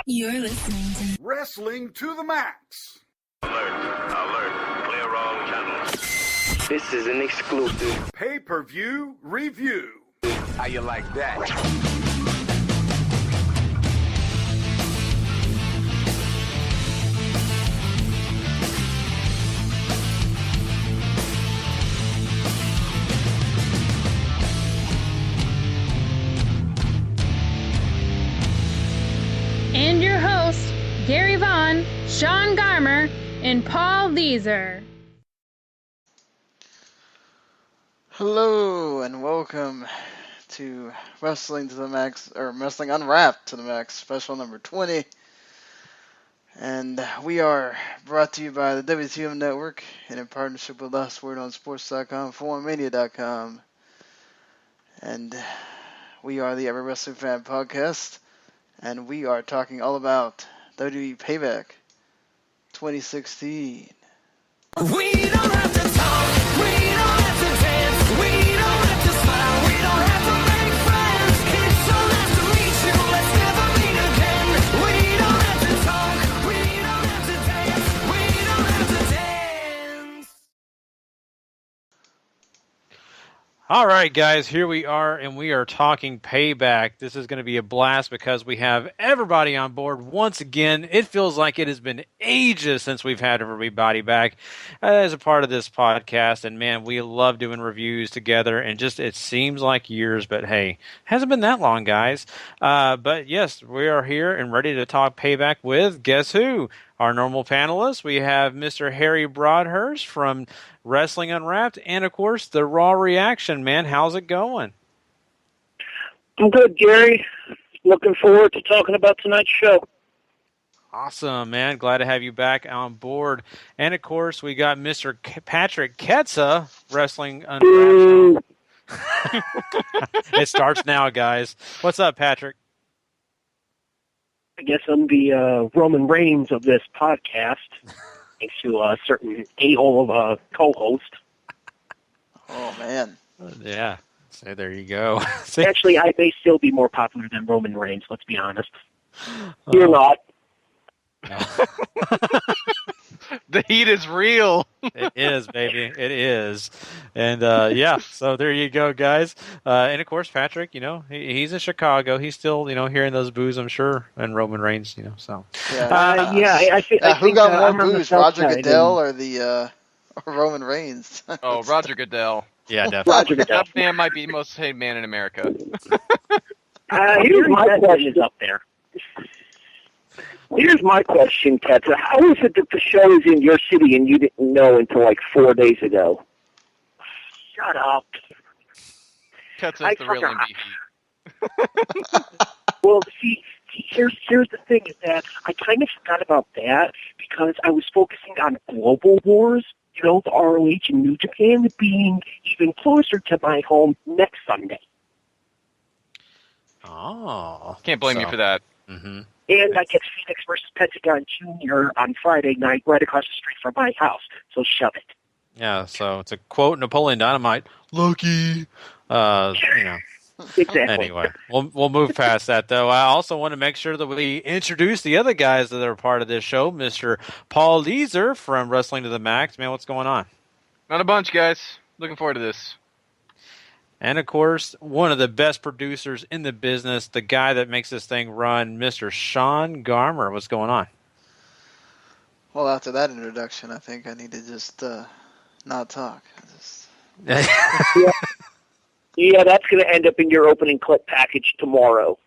You're listening to Wrestling to the Max. Alert. Clear all channels. This is an exclusive Pay-per-view review. How you like that? And your hosts, Gary Vaughn, Sean Garmer, and Paul Leeser. Hello and welcome to Wrestling to the Max, or Wrestling Unwrapped to the Max, special number 20. And we are brought to you by the WTM Network and in partnership with LastWordOnSports.com, ForumMania.com. And we are the Every Wrestling Fan Podcast. And we are talking all about WWE Payback 2016. We don't have to talk, we don't have to dance, we don't have to smile, we don't have to make friends. It's so nice to meet you, let's never meet again. We don't have to talk, we don't have to dance, we don't have to dance. All right, guys, here we are, and we are talking Payback. This is going to be a blast because we have everybody on board once again. It feels like it has been ages since we've had everybody back as a part of this podcast, and man, we love doing reviews together, and just it seems like years, but hey, hasn't been that long, guys. But yes, we are here and ready to talk Payback with, guess who? Our normal panelists. We have Mr. Harry Broadhurst from Wrestling Unwrapped, and of course, the Raw Reaction, man. How's it going? I'm good, Gary. Looking forward to talking about tonight's show. Awesome, man. Glad to have you back on board. And of course, we got Mr. Patrick Ketza, Wrestling Unwrapped. It starts now, guys. What's up, Patrick? I guess I'm the Roman Reigns of this podcast, thanks to a certain a-hole of a co-host. Oh, man. Yeah. So there you go. Actually, I may still be more popular than Roman Reigns, let's be honest. You're not. The heat is real. It is, baby. It is. And, yeah, so there you go, guys. And, of course, Patrick, you know, he's in Chicago. He's still, you know, hearing those boos, I'm sure, and Roman Reigns, you know, so. Yeah, I think who got more I'm boos, Roger Goodell or the or Roman Reigns? Oh, Roger Goodell. Yeah, definitely. Roger Goodell. That man might be the most hated man in America. Here's my question up there. Here's my question, Ketza. How is it that the show is in your city and you didn't know until like 4 days ago? Shut up. Ketza's the real MVP. Well, see, here's the thing is that I kind of forgot about that because I was focusing on Global Wars, you know, the ROH and New Japan being even closer to my home next Sunday. Oh. Can't blame you for that. Mm-hmm. And I get Phoenix versus Pentagon Jr. on Friday night right across the street from my house. So shove it. Yeah, so to quote Napoleon Dynamite, lucky. You know. Exactly. Anyway, we'll move past that, though. I also want to make sure that we introduce the other guys that are part of this show. Mr. Paul Leeser from Wrestling to the Max. Man, what's going on? Not a bunch, guys. Looking forward to this. And, of course, one of the best producers in the business, the guy that makes this thing run, Mr. Sean Garmer. What's going on? Well, after that introduction, I think I need to just not talk. Yeah, that's going to end up in your opening clip package tomorrow.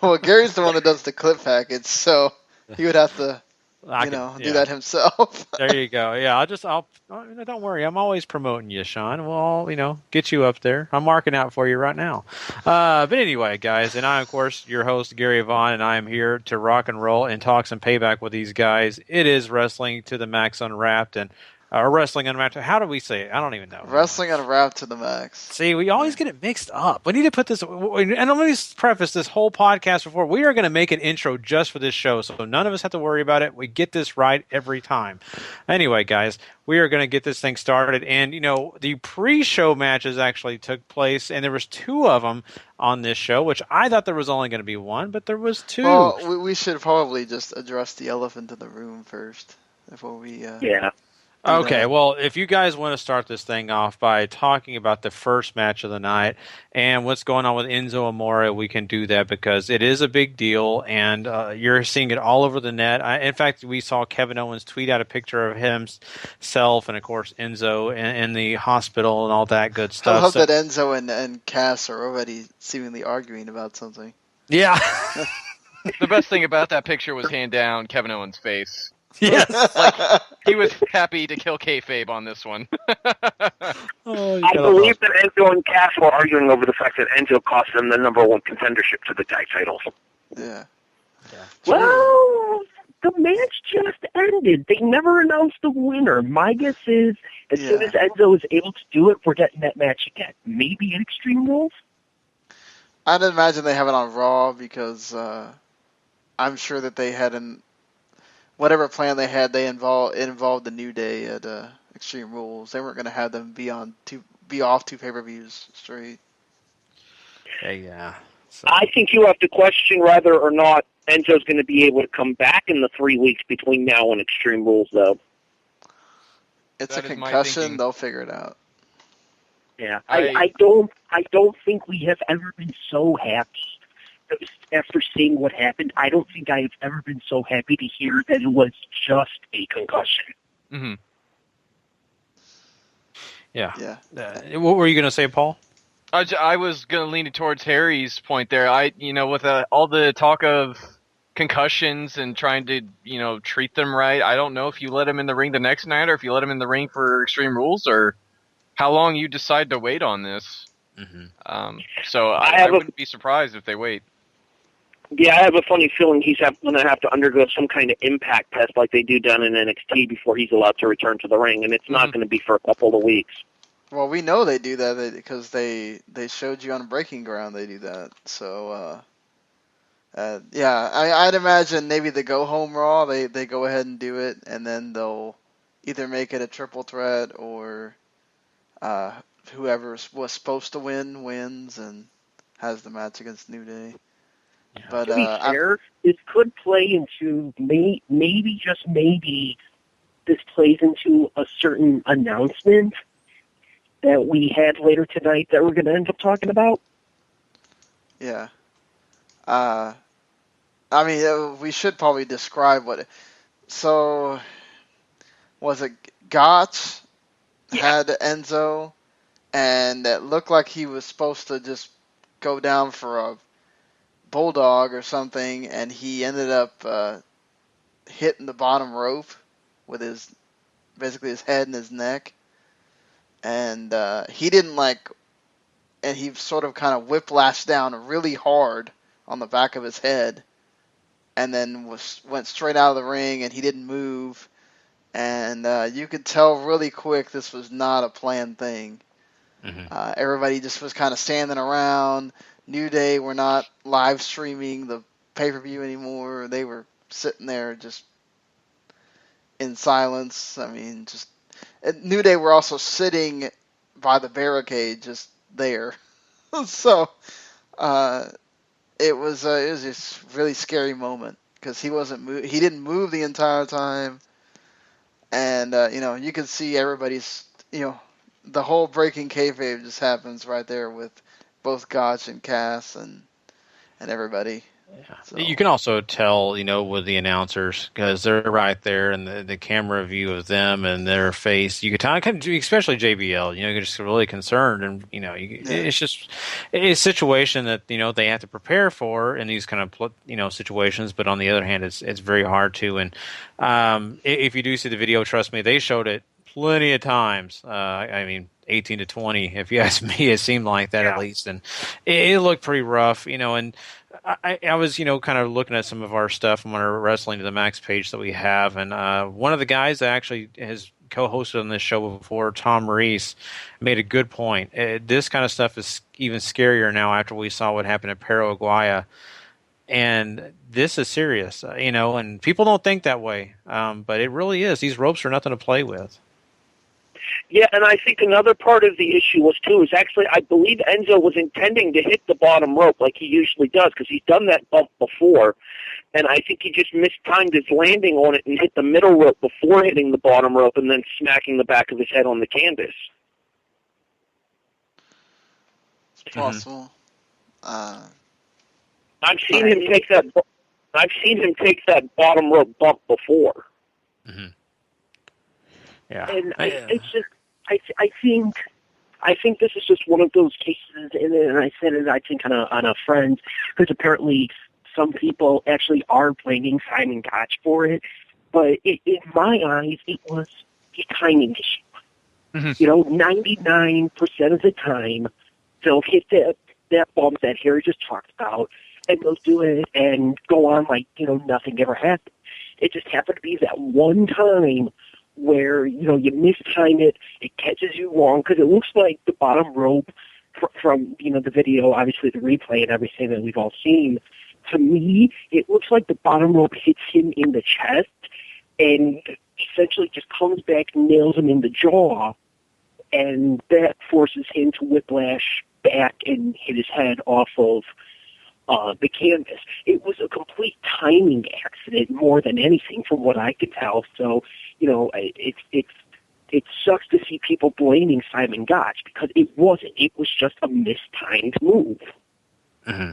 Well, Gary's the one that does the clip package, so he would have to, do that himself. There you go. Yeah, don't worry. I'm always promoting you, Sean. We'll, get you up there. I'm marking out for you right now. But anyway, guys, and I, of course, your host, Gary Vaughn, and I am here to rock and roll and talk some Payback with these guys. It is Wrestling to the Max Unwrapped, and or Wrestling Unwrapped. How do we say it? I don't even know. Wrestling Unwrapped to the max. See, we always get it mixed up. We need to put this, and let me preface this whole podcast before. We are going to make an intro just for this show, so none of us have to worry about it. We get this right every time. Anyway, guys, we are going to get this thing started, and, the pre-show matches actually took place, and there was 2 of them on this show, which I thought there was only going to be 1, but there was 2. Well, we should probably just address the elephant in the room first before we... Yeah. Okay, well, if you guys want to start this thing off by talking about the first match of the night and what's going on with Enzo Amore, we can do that because it is a big deal, and you're seeing it all over the net. In fact, we saw Kevin Owens tweet out a picture of himself and, of course, Enzo in the hospital and all that good stuff. I love that Enzo and Cass are already seemingly arguing about something. Yeah. The best thing about that picture was hand down Kevin Owens' face. Yes. Like, he was happy to kill kayfabe on this one. I believe that Enzo and Cass were arguing over the fact that Enzo cost them the number 1 contendership to the tag titles. Yeah. Well, the match just ended. They never announced the winner. My guess is, as soon as Enzo is able to do it, we're getting that match again. Maybe at Extreme Rules? I'd imagine they have it on Raw because I'm sure that they had whatever plan they had, it involved the New Day at Extreme Rules. They weren't going to have them be off 2 pay-per-views straight. Yeah. So. I think you have to question whether or not Enzo's going to be able to come back in the 3 weeks between now and Extreme Rules, though. It's That a is my concussion. thinking. They'll figure it out. Yeah, I don't think we have ever been so happy after seeing what happened. I don't think I have ever been so happy to hear that it was just a concussion. Mm-hmm. Yeah. What were you going to say, Paul? I was going to lean towards Harry's point there. With all the talk of concussions and trying to, treat them right, I don't know if you let him in the ring the next night or if you let him in the ring for Extreme Rules or how long you decide to wait on this. Mm-hmm. So I wouldn't be surprised if they wait. Yeah, I have a funny feeling he's going to have to undergo some kind of impact test like they do down in NXT before he's allowed to return to the ring, and it's not going to be for a couple of weeks. Well, we know they do that because they showed you on Breaking Ground they do that. So, I'd imagine maybe the Go Home Raw, they go ahead and do it, and then they'll either make it a triple threat or whoever was supposed to win wins and has the match against New Day. Yeah. But to be fair, this could play into maybe just maybe this plays into a certain announcement that we had later tonight that we're going to end up talking about. Yeah. We should probably describe what. So, was it Gotch had Enzo, and it looked like he was supposed to just go down for a bulldog or something, and he ended up hitting the bottom rope with basically his head and his neck, and he didn't and he sort of kind of whiplashed down really hard on the back of his head, and then went straight out of the ring, and he didn't move, and you could tell really quick this was not a planned thing. Mm-hmm. Everybody just was kind of standing around. New Day were not live streaming the pay-per-view anymore. They were sitting there just in silence. New Day were also sitting by the barricade just there. So it was just a really scary moment because he didn't move the entire time. And, you could see everybody's, the whole breaking kayfabe just happens right there with both Gotch and Cass and everybody. Yeah. So. You can also tell, with the announcers because they're right there and the camera view of them and their face. You could tell, especially JBL, you're just really concerned, and it's just a situation that they have to prepare for in these kind of situations. But on the other hand, it's very hard to. And if you do see the video, trust me, they showed it plenty of times. 18 to 20, if you ask me, it seemed like that at least, and it looked pretty rough, and I was, kind of looking at some of our stuff on our Wrestling to the Max page that we have, and one of the guys that actually has co-hosted on this show before, Tom Reese, made a good point. This kind of stuff is even scarier now after we saw what happened at Paraguay. And this is serious, and people don't think that way, but it really is. These ropes are nothing to play with. Yeah, and I think another part of the issue was, too, is actually I believe Enzo was intending to hit the bottom rope like he usually does, because he's done that bump before, and I think he just mistimed his landing on it and hit the middle rope before hitting the bottom rope and then smacking the back of his head on the canvas. It's possible. I've seen him take that bottom rope bump before. Mm-hmm. Yeah, and it's just I think this is just one of those cases, and I said it I think on a friend, because apparently some people actually are blaming Simon Gotch for it, but in my eyes it was a timing issue. Mm-hmm. 99% of the time they'll hit that bump that Harry just talked about, and they'll do it and go on like nothing ever happened. It just happened to be that one time where, you mistime it, it catches you wrong, because it looks like the bottom rope from, the video, obviously the replay and everything that we've all seen, to me, it looks like the bottom rope hits him in the chest and essentially just comes back and nails him in the jaw, and that forces him to whiplash back and hit his head off of the canvas. It was a complete timing accident more than anything, from what I could tell. So, it sucks to see people blaming Simon Gotch, because it wasn't. It was just a mistimed move. Mm-hmm.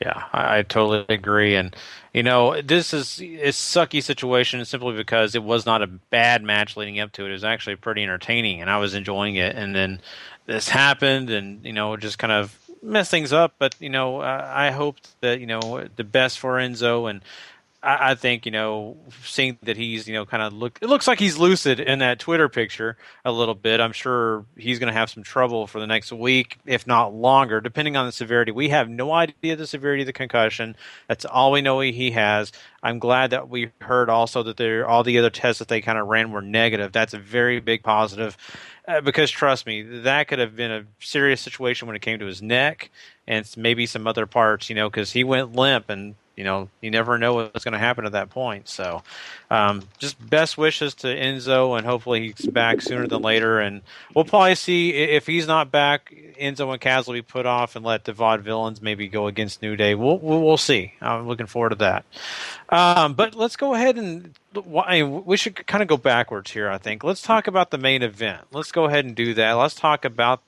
Yeah, I totally agree. And, this is a sucky situation simply because it was not a bad match leading up to it. It was actually pretty entertaining, and I was enjoying it. And then this happened, and, just kind of messed things up. But, I hoped that, the best for Enzo. And I think, seeing that he's, kind of it looks like he's lucid in that Twitter picture a little bit. I'm sure he's going to have some trouble for the next week, if not longer, depending on the severity. We have no idea the severity of the concussion. That's all we know he has. I'm glad that we heard also that all the other tests that they kind of ran were negative. That's a very big positive, because trust me, that could have been a serious situation when it came to his neck and maybe some other parts, because he went limp, and you never know what's going to happen at that point. So just best wishes to Enzo, and hopefully he's back sooner than later. And we'll probably see, if he's not back, Enzo and Kaz will be put off and let the Vaudevillains maybe go against New Day. We'll see. I'm looking forward to that. But let's go ahead and we should kind of go backwards here, I think. Let's talk about the main event. Let's go ahead and do that. Let's talk about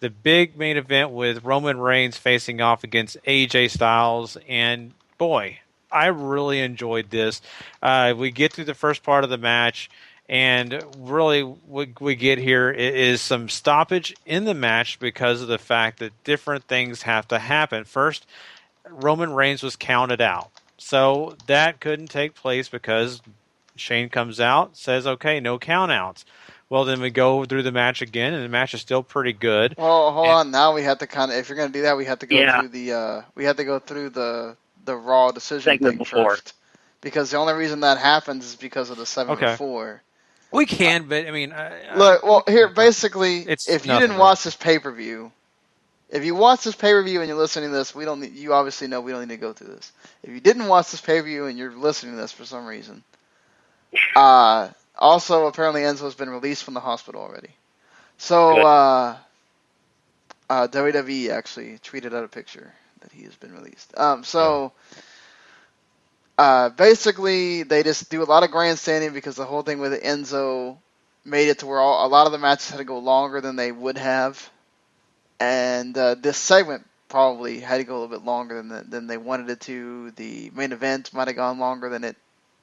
the big main event with Roman Reigns facing off against AJ Styles. And boy, I really enjoyed this. We get through the first part of the match, and really what we get here is some stoppage in the match because of the fact that different things have to happen. First, Roman Reigns was counted out. So that couldn't take place because Shane comes out, says, okay, no countouts. Well, then we go through the match again, and the match is still pretty good. Well, hold on. Now we have to if you're going to do that, we have to go through the Raw decision segment thing before. first, because the only reason that happens is because of the 7-4. We can, but I mean, look. Well, here basically, if you didn't watch this pay-per-view, and you're listening to this, you obviously know we don't need to go through this. If you didn't watch this pay-per-view and you're listening to this for some reason, also apparently Enzo's been released from the hospital already. So WWE actually tweeted out a picture that he has been released. Basically, they just do a lot of grandstanding because the whole thing with Enzo made it to where a lot of the matches had to go longer than they would have. And this segment probably had to go a little bit longer than they wanted it to. The main event might have gone longer than it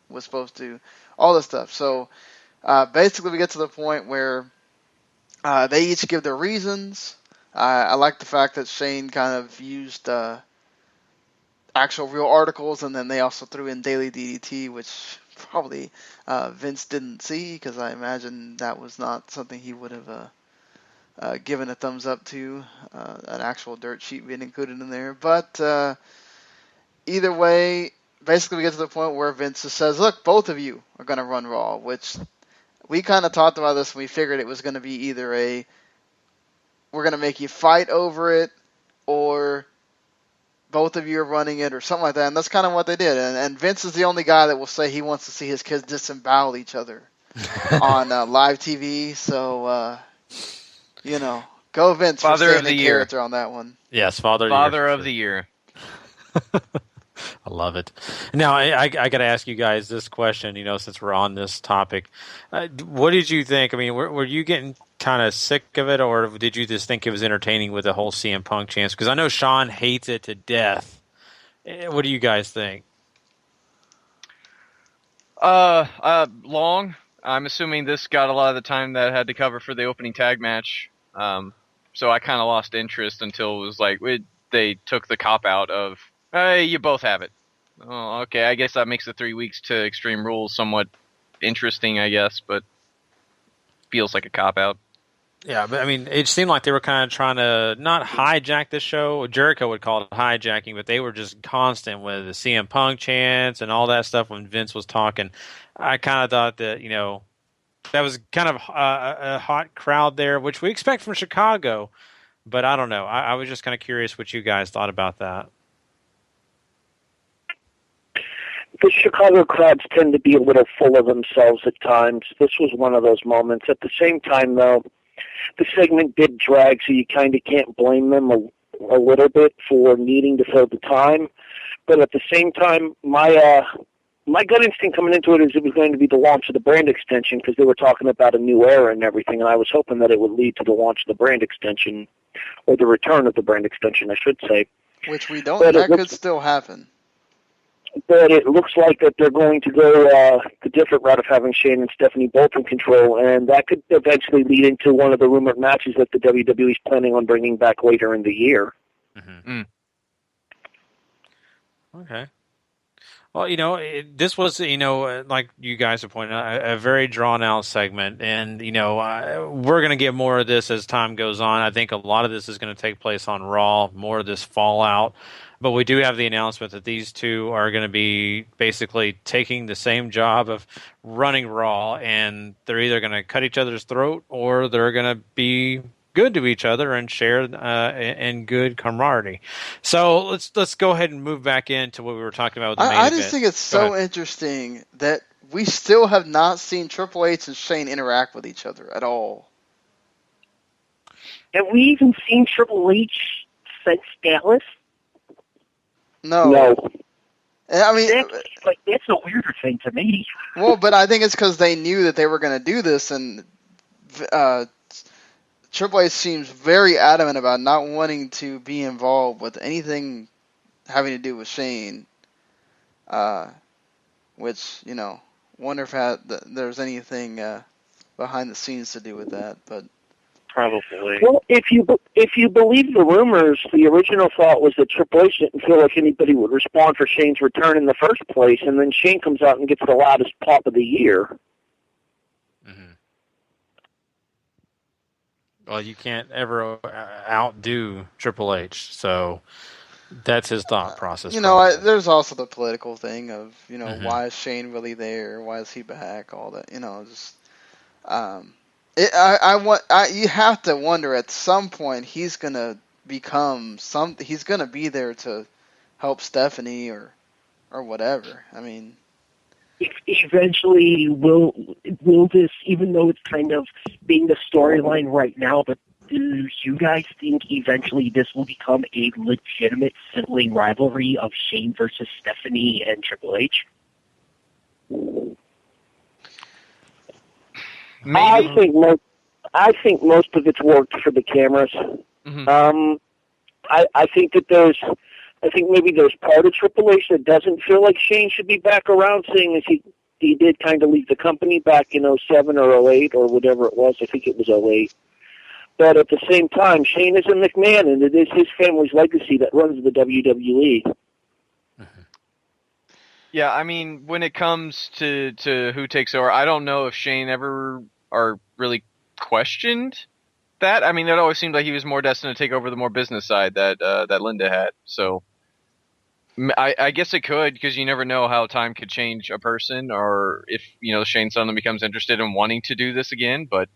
was supposed to. All this stuff. So basically, we get to the point where they each give their reasons. I like the fact that Shane kind of used actual real articles, and then they also threw in Daily DDT, which probably Vince didn't see, because I imagine that was not something he would have given a thumbs up to, an actual dirt sheet being included in there. But either way, basically we get to the point where Vince just says, look, both of you are going to run Raw, which we kind of talked about this and we figured it was going to be either we're going to make you fight over it, or both of you are running it, or something like that. And that's kind of what they did. And Vince is the only guy that will say he wants to see his kids disembowel each other on live TV. So, go Vince Father for of staying the in year. character on that one. Yes, Father Father of the year. I love it. Now, I got to ask you guys this question, since we're on this topic. What did you think? I mean, were you getting kind of sick of it, or did you just think it was entertaining with the whole CM Punk chance? Because I know Sean hates it to death. What do you guys think? Long. I'm assuming this got a lot of the time that it had to cover for the opening tag match. So I kind of lost interest until it was like they took the cop out of, hey, you both have it. Oh, okay, I guess that makes the 3 weeks to Extreme Rules somewhat interesting, I guess, but feels like a cop out. Yeah, but I mean, it seemed like they were kind of trying to not hijack the show. Jericho would call it hijacking, but they were just constant with the CM Punk chants and all that stuff when Vince was talking. I kind of thought that, that was kind of a hot crowd there, which we expect from Chicago. But I don't know. I was just kind of curious what you guys thought about that. The Chicago crowds tend to be a little full of themselves at times. This was one of those moments. At the same time, though, the segment did drag, so you kind of can't blame them a little bit for needing to fill the time. But at the same time, my gut instinct coming into it is it was going to be the launch of the brand extension, because they were talking about a new era and everything, and I was hoping that it would lead to the launch of the brand extension, or the return of the brand extension, I should say. Which we don't. But That could still happen. But it looks like that they're going to go the different route of having Shane and Stephanie both in control, and that could eventually lead into one of the rumored matches that the WWE is planning on bringing back later in the year. Mm-hmm. Okay. Well, this was, like you guys have pointed out, a very drawn-out segment, and, we're going to get more of this as time goes on. I think a lot of this is going to take place on Raw, more of this fallout. But we do have the announcement that these two are going to be basically taking the same job of running Raw, and they're either going to cut each other's throat or they're going to be good to each other and share in good camaraderie. So let's go ahead and move back into what we were talking about with the main I event. just think it's so interesting that we still have not seen Triple H and Shane interact with each other at all. Have we even seen Triple H since Dallas? No. I mean, that's a weirder thing to me. Well, but I think it's because they knew that they were going to do this, and Triple H seems very adamant about not wanting to be involved with anything having to do with Shane. Which, wonder if there's anything behind the scenes to do with that, but. Probably. Well, if you believe the rumors, the original thought was that Triple H didn't feel like anybody would respond for Shane's return in the first place, and then Shane comes out and gets the loudest pop of the year. Mm-hmm. Well, you can't ever outdo Triple H, so that's his thought process. There's also the political thing of, Mm-hmm. why is Shane really there? Why is he back? All that, just. You have to wonder at some point he's gonna become he's gonna be there to help Stephanie or whatever. I mean, eventually will this, even though it's kind of being the storyline right now, but do you guys think eventually this will become a legitimate sibling rivalry of Shane versus Stephanie and Triple H? Maybe. I think most of it's worked for the cameras. Mm-hmm. I think maybe there's part of Triple H that doesn't feel like Shane should be back around, seeing as he did kind of leave the company back in 07 or 08 or whatever it was. I think it was 08. But at the same time, Shane is a McMahon, and it is his family's legacy that runs the WWE. Yeah, I mean, when it comes to who takes over, I don't know if Shane ever really questioned that. I mean, it always seemed like he was more destined to take over the more business side that Linda had. So I guess it could, because you never know how time could change a person, or if Shane suddenly becomes interested in wanting to do this again. But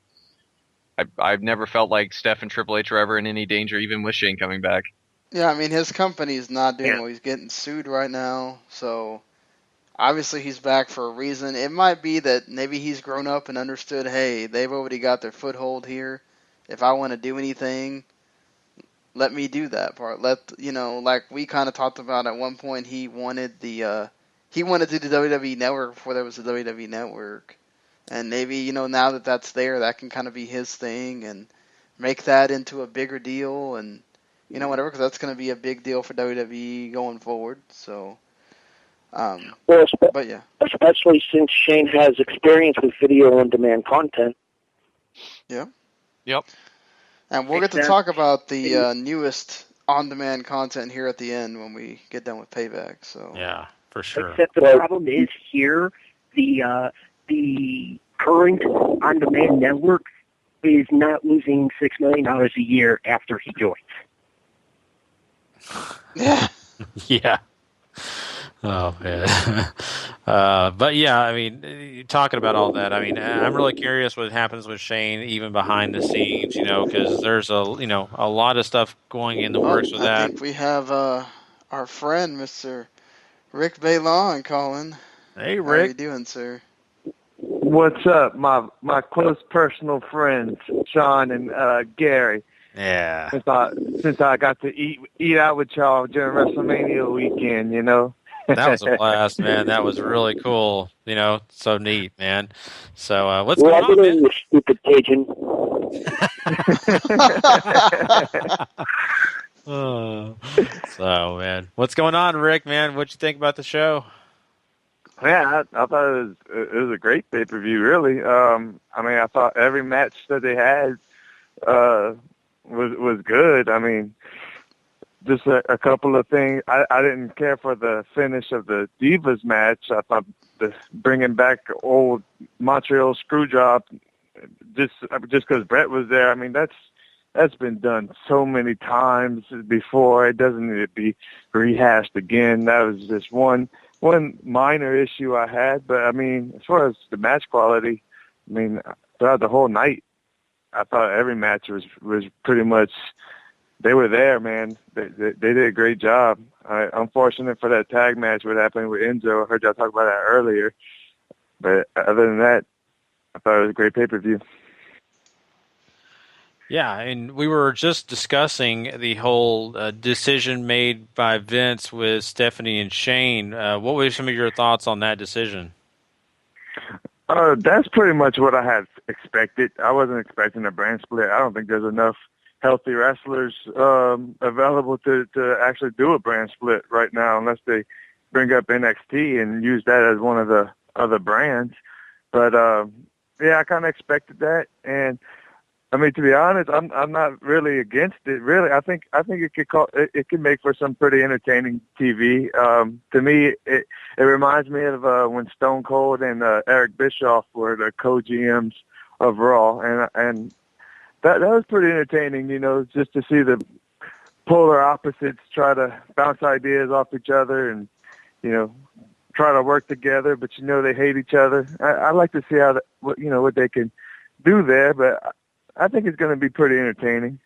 I've never felt like Steph and Triple H are ever in any danger, even with Shane coming back. Yeah, I mean, his company's not doing well. He's getting sued right now, so obviously he's back for a reason. It might be that maybe he's grown up and understood, hey, they've already got their foothold here. If I want to do anything, let me do that part. Like we kind of talked about at one point, he wanted to do the WWE Network before there was a WWE Network. And maybe, now that that's there, that can kind of be his thing and make that into a bigger deal and, whatever, because that's going to be a big deal for WWE going forward. So, but yeah. Especially since Shane has experience with video on demand content. Yeah. Yep. And we'll get to talk about the newest on-demand content here at the end when we get done with Payback. So yeah, for sure. Except the problem is here, the current on-demand network is not losing $6 million a year after he joins. Yeah. Yeah. Oh, man. But yeah, I mean, talking about all that, I mean, I'm really curious what happens with Shane, even behind the scenes, because there's a lot of stuff going in the works with that. I think we have our friend, Mr. Rick Baylon, calling. Hey, Rick. How are you doing, sir? What's up, my close personal friends, Sean and Gary? Yeah. Since I got to eat out with y'all during WrestleMania weekend, That was a blast, man. That was really cool. So neat, man. So what's going on, man? You stupid Cajun. So, man, what's going on, Rick? Man, what'd you think about the show? Yeah, I thought it was a great pay-per-view, really. I mean, I thought every match that they had was good. I mean, just a couple of things. I didn't care for the finish of the Divas match. I thought bringing back old Montreal Screwjob just because Brett was there. I mean, that's been done so many times before. It doesn't need to be rehashed again. That was just one minor issue I had. But I mean, as far as the match quality, I mean, throughout the whole night, I thought every match was pretty much. They were there, man. They did a great job. Unfortunate for that tag match, what happened with Enzo. I heard y'all talk about that earlier. But other than that, I thought it was a great pay-per-view. Yeah, and we were just discussing the whole decision made by Vince with Stephanie and Shane. What were some of your thoughts on that decision? That's pretty much what I had expected. I wasn't expecting a brand split. I don't think there's enough healthy wrestlers available to actually do a brand split right now, unless they bring up NXT and use that as one of the other brands. But yeah, I kind of expected that, and I mean, to be honest, I'm not really against it. Really, I think it could make for some pretty entertaining TV. To me, it reminds me of when Stone Cold and Eric Bischoff were the co-GMs of Raw, and that was pretty entertaining, just to see the polar opposites try to bounce ideas off each other and, try to work together, but they hate each other. I like to see what they can do there, but I think it's going to be pretty entertaining.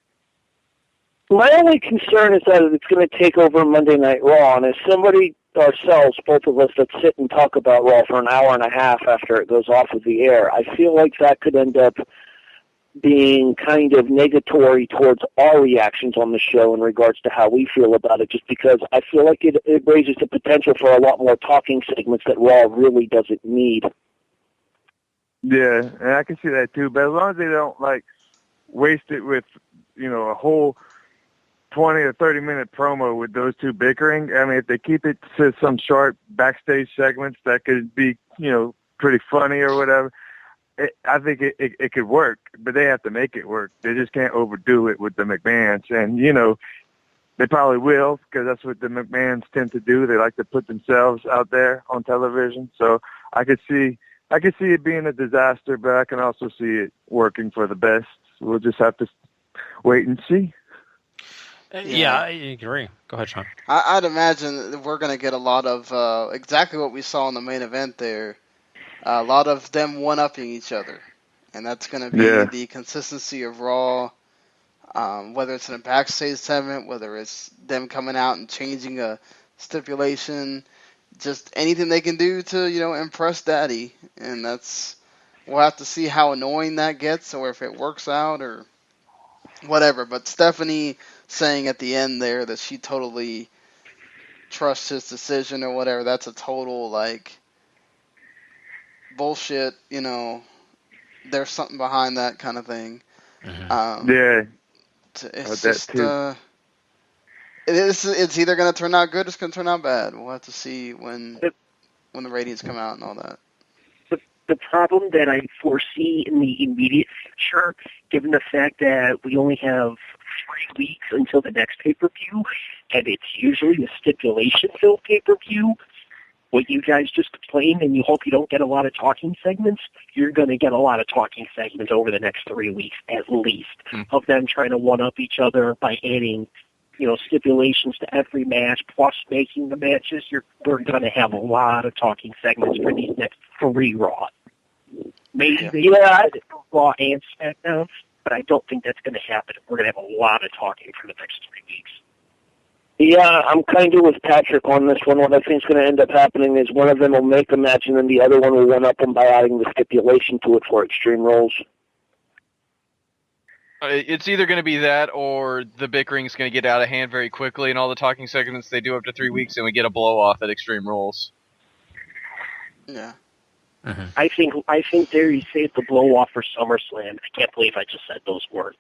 My only concern is that it's going to take over Monday Night Raw, and as somebody ourselves, both of us that sit and talk about Raw for an hour and a half after it goes off of the air, I feel like that could end up being kind of negatory towards our reactions on the show in regards to how we feel about it, just because I feel like it raises the potential for a lot more talking segments that Raw really doesn't need. Yeah, and I can see that too, but as long as they don't, waste it with, a whole 20 or 30-minute promo with those two bickering. I mean, if they keep it to some short backstage segments that could be, pretty funny or whatever, I think it could work, but they have to make it work. They just can't overdo it with the McMahons. And, they probably will, because that's what the McMahons tend to do. They like to put themselves out there on television. So I could see it being a disaster, but I can also see it working for the best. We'll just have to wait and see. Yeah, I agree. Go ahead, Sean. I'd imagine that we're going to get a lot of exactly what we saw in the main event there. A lot of them one-upping each other. And that's going to be the consistency of Raw, whether it's in a backstage segment, whether it's them coming out and changing a stipulation, just anything they can do to, impress Daddy. And we'll have to see how annoying that gets, or if it works out, or whatever. But Stephanie saying at the end there that she totally trusts his decision or whatever, that's a total, bullshit, there's something behind that kind of thing. It's just, it's either going to turn out good or it's going to turn out bad. We'll have to see when the ratings come out and all that. The problem that I foresee in the immediate future, given the fact that we only have 3 weeks until the next pay-per-view, and it's usually a stipulation-filled pay-per-view, what you guys just explained, and you hope you don't get a lot of talking segments, you're going to get a lot of talking segments over the next 3 weeks, at least, of them trying to one-up each other by adding, stipulations to every match, plus making the matches. We're going to have a lot of talking segments for these next 3 Raw. Maybe they Raw and SmackDown, but I don't think that's going to happen. We're going to have a lot of talking for the next 3 weeks. Yeah, I'm kind of with Patrick on this one. What I think is going to end up happening is one of them will make a match, and then the other one will one-up them by adding the stipulation to it for Extreme Rules. It's either going to be that, or the bickering's going to get out of hand very quickly, and all the talking segments they do up to 3 weeks, and we get a blow-off at Extreme Rules. Yeah. Mm-hmm. I think there you saved the blow-off for SummerSlam. I can't believe I just said those words.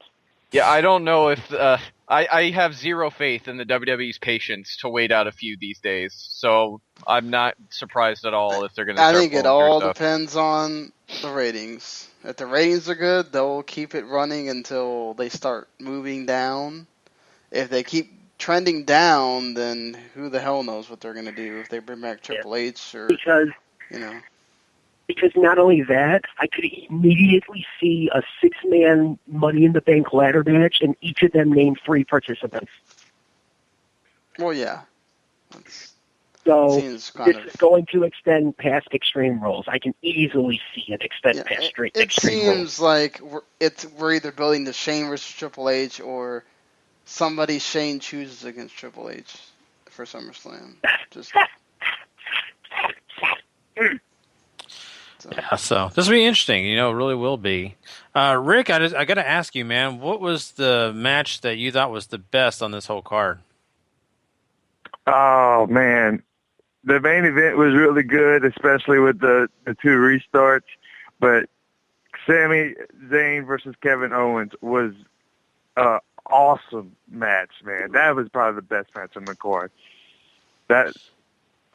Yeah, I don't know if... I have zero faith in the WWE's patience to wait out a few these days, so I'm not surprised at all if they're going to start I think it pulling all their stuff. depends on the ratings. If the ratings are good, they'll keep it running until they start moving down. If they keep trending down, then who the hell knows what they're going to do if they bring back Triple H or... Because not only that, I could immediately see a 6-man Money in the Bank ladder match, and each of them named 3 participants. Well, yeah. So this is going to extend past Extreme Rules. I can easily see it extend past Extreme Rules. It seems like we're either building the Shane versus Triple H, or somebody Shane chooses against Triple H for SummerSlam. Yeah, so this will be interesting. It really will be. Rick, I got to ask you, man, what was the match that you thought was the best on this whole card? Oh, man. The main event was really good, especially with the 2 restarts. But Sami Zayn versus Kevin Owens was an awesome match, man. That was probably the best match on the card. That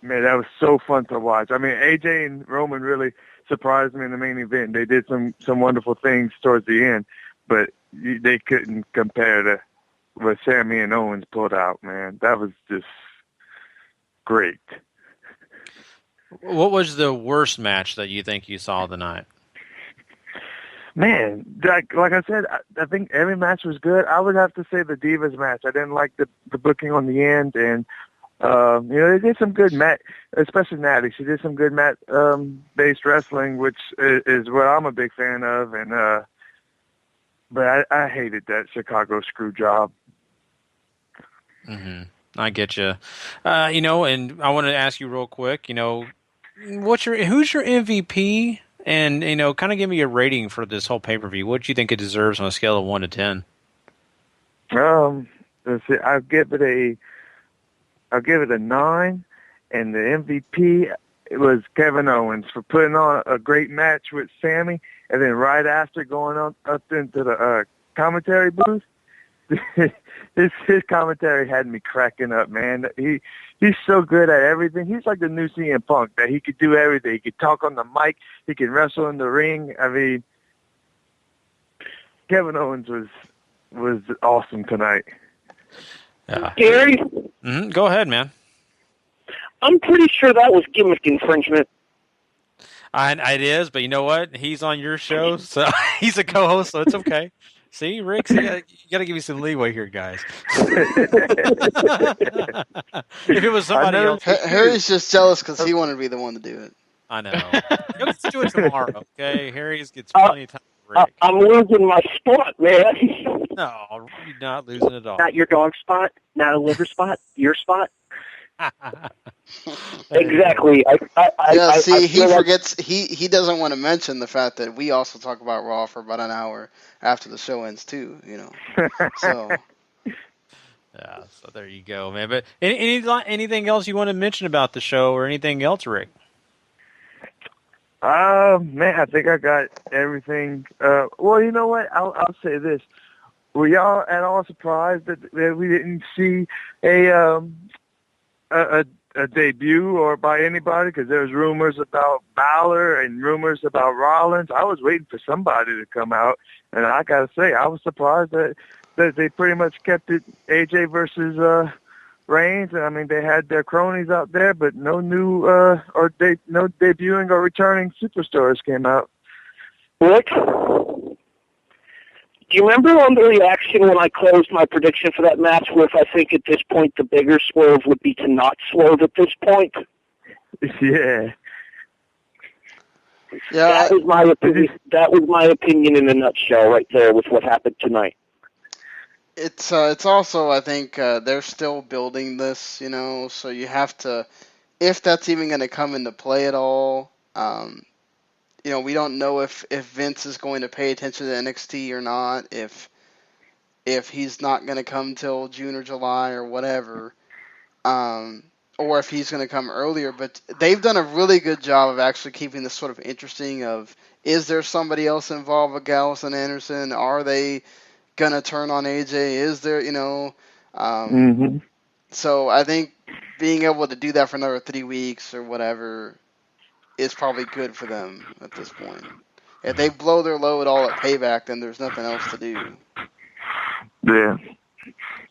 was so fun to watch. I mean, AJ and Roman really surprised me in the main event. They did some wonderful things towards the end, but they couldn't compare to what Sami and Owens pulled out, man. That was just great. What was the worst match that you think you saw tonight? Man, like I said, I think every match was good. I would have to say the Divas match. I didn't like the booking on the end, and they did some good mat, especially Natty. She did some good mat-based wrestling, which is what I'm a big fan of. And but I hated that Chicago screw job. Mm-hmm. I get you. And I want to ask you real quick. Who's your MVP? And kind of give me a rating for this whole pay-per-view. What do you think it deserves on a scale of 1 to 10? Let's see. I'll give it a 9, and the MVP was Kevin Owens for putting on a great match with Sami, and then right after going up into the commentary booth, his commentary had me cracking up, man. He's so good at everything. He's like the new CM Punk, that he could do everything. He could talk on the mic. He can wrestle in the ring. I mean, Kevin Owens was awesome tonight. Yeah. Gary? Mm-hmm. Go ahead, man. I'm pretty sure that was gimmick infringement. It is, but you know what? He's on your show, so he's a co-host, so it's okay. See, Rick, you got to give me some leeway here, guys. If it was somebody else, Harry's just jealous because he wanted to be the one to do it. I know. Let's do it tomorrow, okay? Harry gets plenty of time. Rick. I'm losing my spot, man. No, you're not losing at all. Not your dog spot, not a liver spot, your spot. Exactly. He forgets. He doesn't want to mention the fact that we also talk about Raw for about an hour after the show ends too. So. Yeah, so there you go, man. But anything else you want to mention about the show or anything else, Rick? Man, I think I got everything. Well, you know what? I'll say this. Were y'all at all surprised that we didn't see a debut or by anybody? Because there was rumors about Balor and rumors about Rollins. I was waiting for somebody to come out, and I got to say, I was surprised that they pretty much kept it AJ versus Reigns. I mean, they had their cronies out there, but no new no debuting or returning superstars came out. Rick, do you remember on the reaction when I closed my prediction for that match with, I think at this point the bigger swerve would be to not swerve at this point? Yeah. Yeah. That was my opinion. That was my opinion in a nutshell right there with what happened tonight. It's also, I think, they're still building this, so you have to, if that's even going to come into play at all, we don't know if Vince is going to pay attention to NXT or not, if he's not going to come till June or July or whatever, or if he's going to come earlier, but they've done a really good job of actually keeping this sort of interesting of, is there somebody else involved with Gallows and Anderson? Are they gonna turn on AJ? Is there, So I think being able to do that for another 3 weeks or whatever is probably good for them at this point. If they blow their load all at Payback, then there's nothing else to do. Yeah,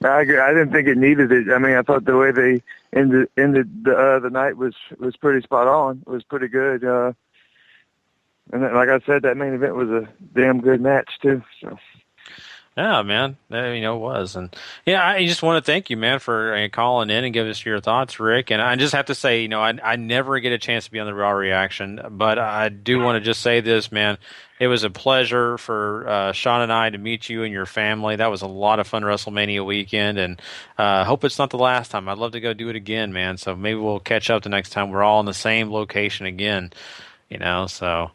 I agree. I didn't think it needed it. I mean, I thought the way they ended the night was pretty spot on. It was pretty good. And then, like I said, that main event was a damn good match too. So. Yeah, man, it was. And yeah, I just want to thank you, man, for calling in and giving us your thoughts, Rick. And I just have to say, I never get a chance to be on the Raw Reaction, but I do want to just say this, man. It was a pleasure for Sean and I to meet you and your family. That was a lot of fun WrestleMania weekend, and hope it's not the last time. I'd love to go do it again, man. So maybe we'll catch up the next time we're all in the same location again, so...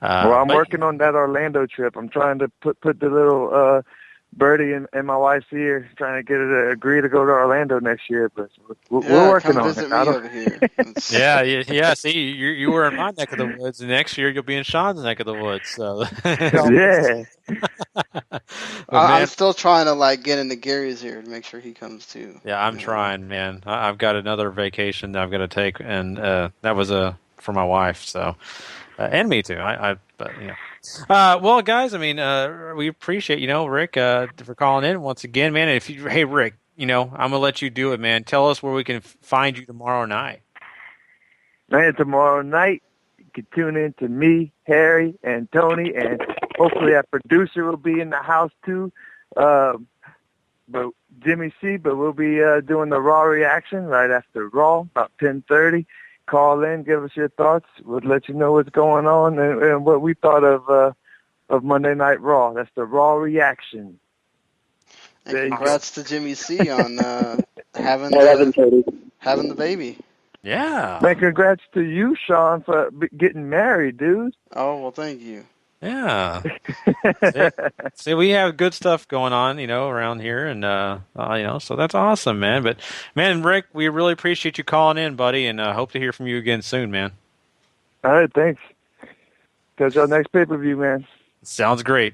well, I'm working on that Orlando trip. I'm trying to put the little birdie in my wife's ear, trying to get her to agree to go to Orlando next year. But we're working on it. Over here. Yeah. See, you were in my neck of the woods, and next year you'll be in Sean's neck of the woods. So yeah. I'm still trying to get into Gary's ear to make sure he comes too. Yeah, I'm trying, man. I've got another vacation that I've got to take, and that was for my wife. So. And me too. Well, guys, I mean, we appreciate Rick for calling in once again, man. And hey, Rick, I'm gonna let you do it, man. Tell us where we can find you tomorrow night. Man, tomorrow night you can tune in to me, Harry, and Tony, and hopefully our producer will be in the house too. But Jimmy C. But we'll be doing the Raw Reaction right after Raw, about 10:30. Call in, give us your thoughts. We'll let you know what's going on and what we thought of Monday Night Raw. That's the Raw Reaction. And congrats to Jimmy C on having the baby. Yeah. Man, congrats to you, Sean, for getting married, dude. Oh, well, thank you. Yeah. See, we have good stuff going on, around here, and so that's awesome, man. But man, Rick, we really appreciate you calling in, buddy, and hope to hear from you again soon, man. All right, thanks. Catch y'all next pay-per-view, man. Sounds great.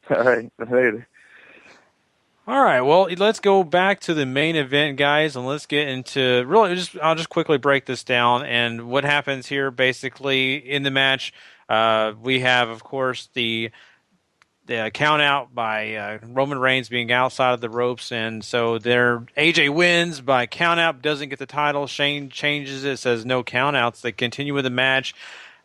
All right, later. All right, well, let's go back to the main event, guys, and let's get into I'll just quickly break this down. And what happens here, basically, in the match. We have, of course, the count out by Roman Reigns being outside of the ropes, and so AJ wins by count out, doesn't get the title. Shane changes it, says no count outs. They continue with the match.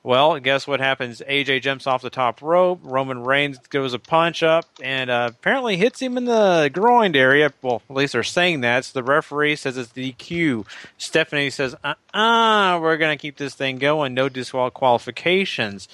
Well, guess what happens? AJ jumps off the top rope. Roman Reigns goes a punch up and apparently hits him in the groin area. Well, at least they're saying that. So the referee says it's DQ. Stephanie says, we're going to keep this thing going. No disqualifications.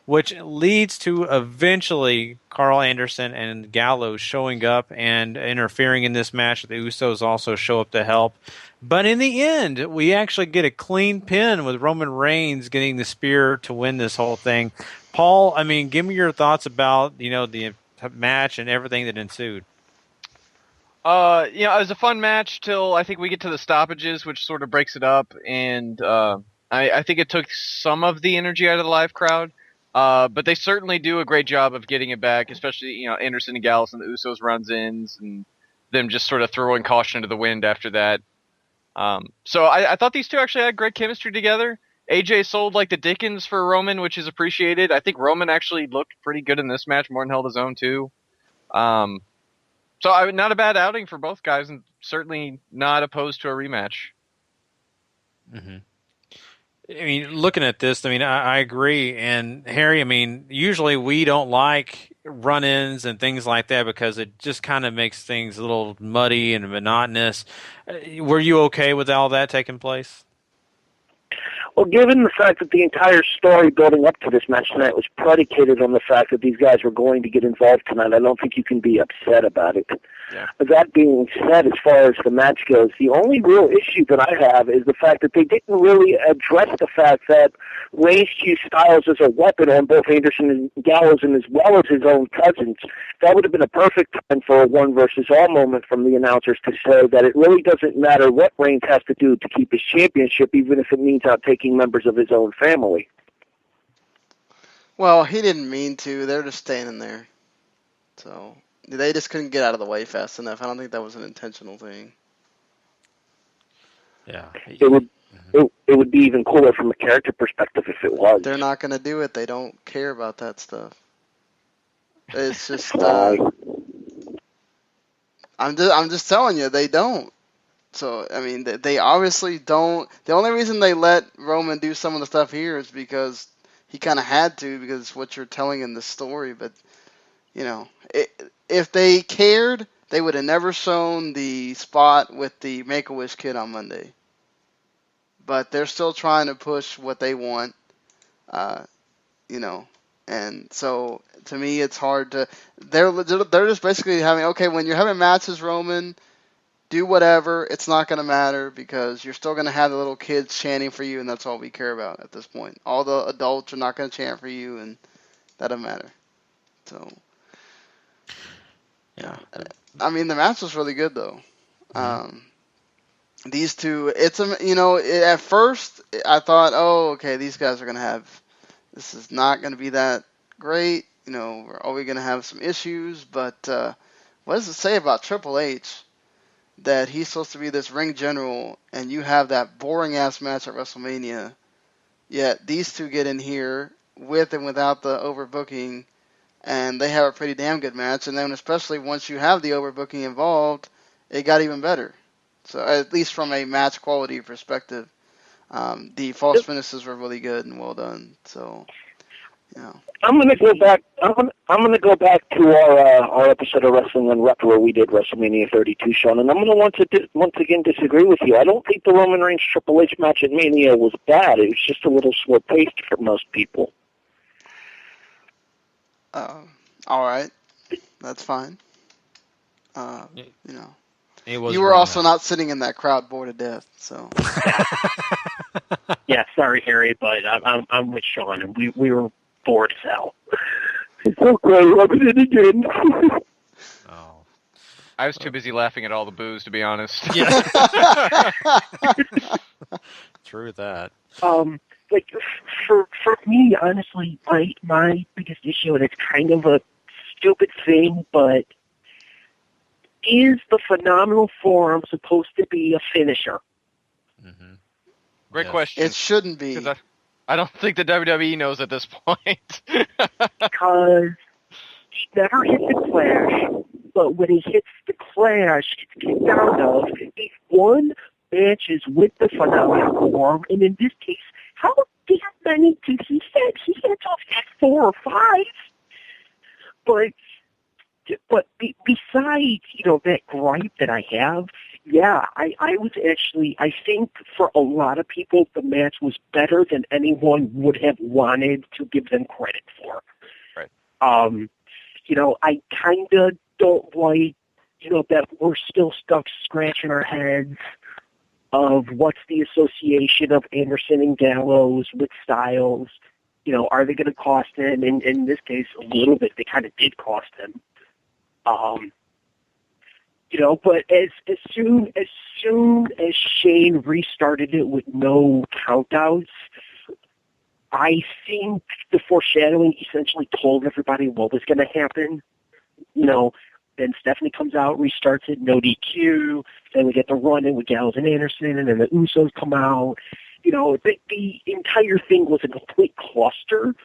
Which leads to eventually Carl Anderson and Gallows showing up and interfering in this match. The Usos also show up to help. But in the end, we actually get a clean pin with Roman Reigns getting the spear to win this whole thing. Paul, I mean, give me your thoughts about, the match and everything that ensued. It was a fun match till I think we get to the stoppages, which sort of breaks it up. And I think it took some of the energy out of the live crowd. But they certainly do a great job of getting it back, especially, Anderson and Gallows and the Usos runs-ins and them just sort of throwing caution to the wind after that. So I thought these two actually had great chemistry together. AJ sold like the Dickens for Roman, which is appreciated. I think Roman actually looked pretty good in this match, more than held his own too. So not a bad outing for both guys, and certainly not opposed to a rematch. Mm-hmm. I mean, looking at this, I agree. And Harry, usually we don't like run-ins and things like that because it just kind of makes things a little muddy and monotonous. Were you okay with all that taking place? Well, given the fact that the entire story building up to this match tonight was predicated on the fact that these guys were going to get involved tonight, I don't think you can be upset about it. Yeah. That being said, as far as the match goes, the only real issue that I have is the fact that they didn't really address the fact that Reigns used Styles as a weapon on both Anderson and Gallows and as well as his own cousins. That would have been a perfect time for a one versus all moment from the announcers to say that it really doesn't matter what Reigns has to do to keep his championship, even if it means out taking members of his own family. Well, he didn't mean to. They're just standing there. So they just couldn't get out of the way fast enough. I don't think that was an intentional thing. Yeah. It would be even cooler from a character perspective if it was. They're not going to do it. They don't care about that stuff. It's just I'm just telling you, they don't. So, they obviously don't. The only reason they let Roman do some of the stuff here is because he kind of had to, because it's what you're telling in the story. But, if they cared, they would have never shown the spot with the Make-A-Wish kid on Monday. But they're still trying to push what they want, And so, to me, it's hard to... They're just basically having, okay, when you're having matches, Roman, do whatever. It's not going to matter because you're still going to have the little kids chanting for you, and that's all we care about at this point. All the adults are not going to chant for you, and that doesn't matter. So, yeah. The match was really good, though. These two, at first, I thought, okay, these guys are going to have... This is not going to be that great. We're always going to have some issues. But what does it say about Triple H that he's supposed to be this ring general and you have that boring-ass match at WrestleMania, yet these two get in here with and without the overbooking, and they have a pretty damn good match. And then especially once you have the overbooking involved, it got even better. So at least from a match quality perspective. The false finishes were really good and well done. So, I'm gonna go back. I'm gonna go back to our episode of Wrestling Unwrapped where we did WrestleMania 32, Sean, and I'm gonna once again disagree with you. I don't think the Roman Reigns Triple H match at Mania was bad. It was just a little slow paced for most people. All right, that's fine. You were also not sitting in that crowd bored to death, so. Yeah, sorry, Harry, but I'm with Sean, and we were bored as hell. It's okay, rubbing it again. Oh. I was too busy laughing at all the boos, to be honest. Yeah. True that. For me, honestly, my biggest issue, and it's kind of a stupid thing, but is the Phenomenal Forum supposed to be a finisher? Mm-hmm. Great question. It shouldn't be. I don't think the WWE knows at this point. Because he never hit the Clash, but when he hits the Clash, it's kicked out of. He won matches with the Phenomenal Forum, and in this case, how damn many did he hit? He hit off at 4 or 5. But besides, that gripe that I have, yeah, I was actually, I think for a lot of people, the match was better than anyone would have wanted to give them credit for. Right. I kind of don't like, that we're still stuck scratching our heads of what's the association of Anderson and Gallows with Styles. Are they going to cost him? And in this case, a little bit, they kind of did cost him. But as soon as Shane restarted it with no countouts, I think the foreshadowing essentially told everybody what was going to happen. Then Stephanie comes out, restarts it, no DQ. Then we get the run-in with Gallows and Anderson, and then the Usos come out. The entire thing was a complete cluster,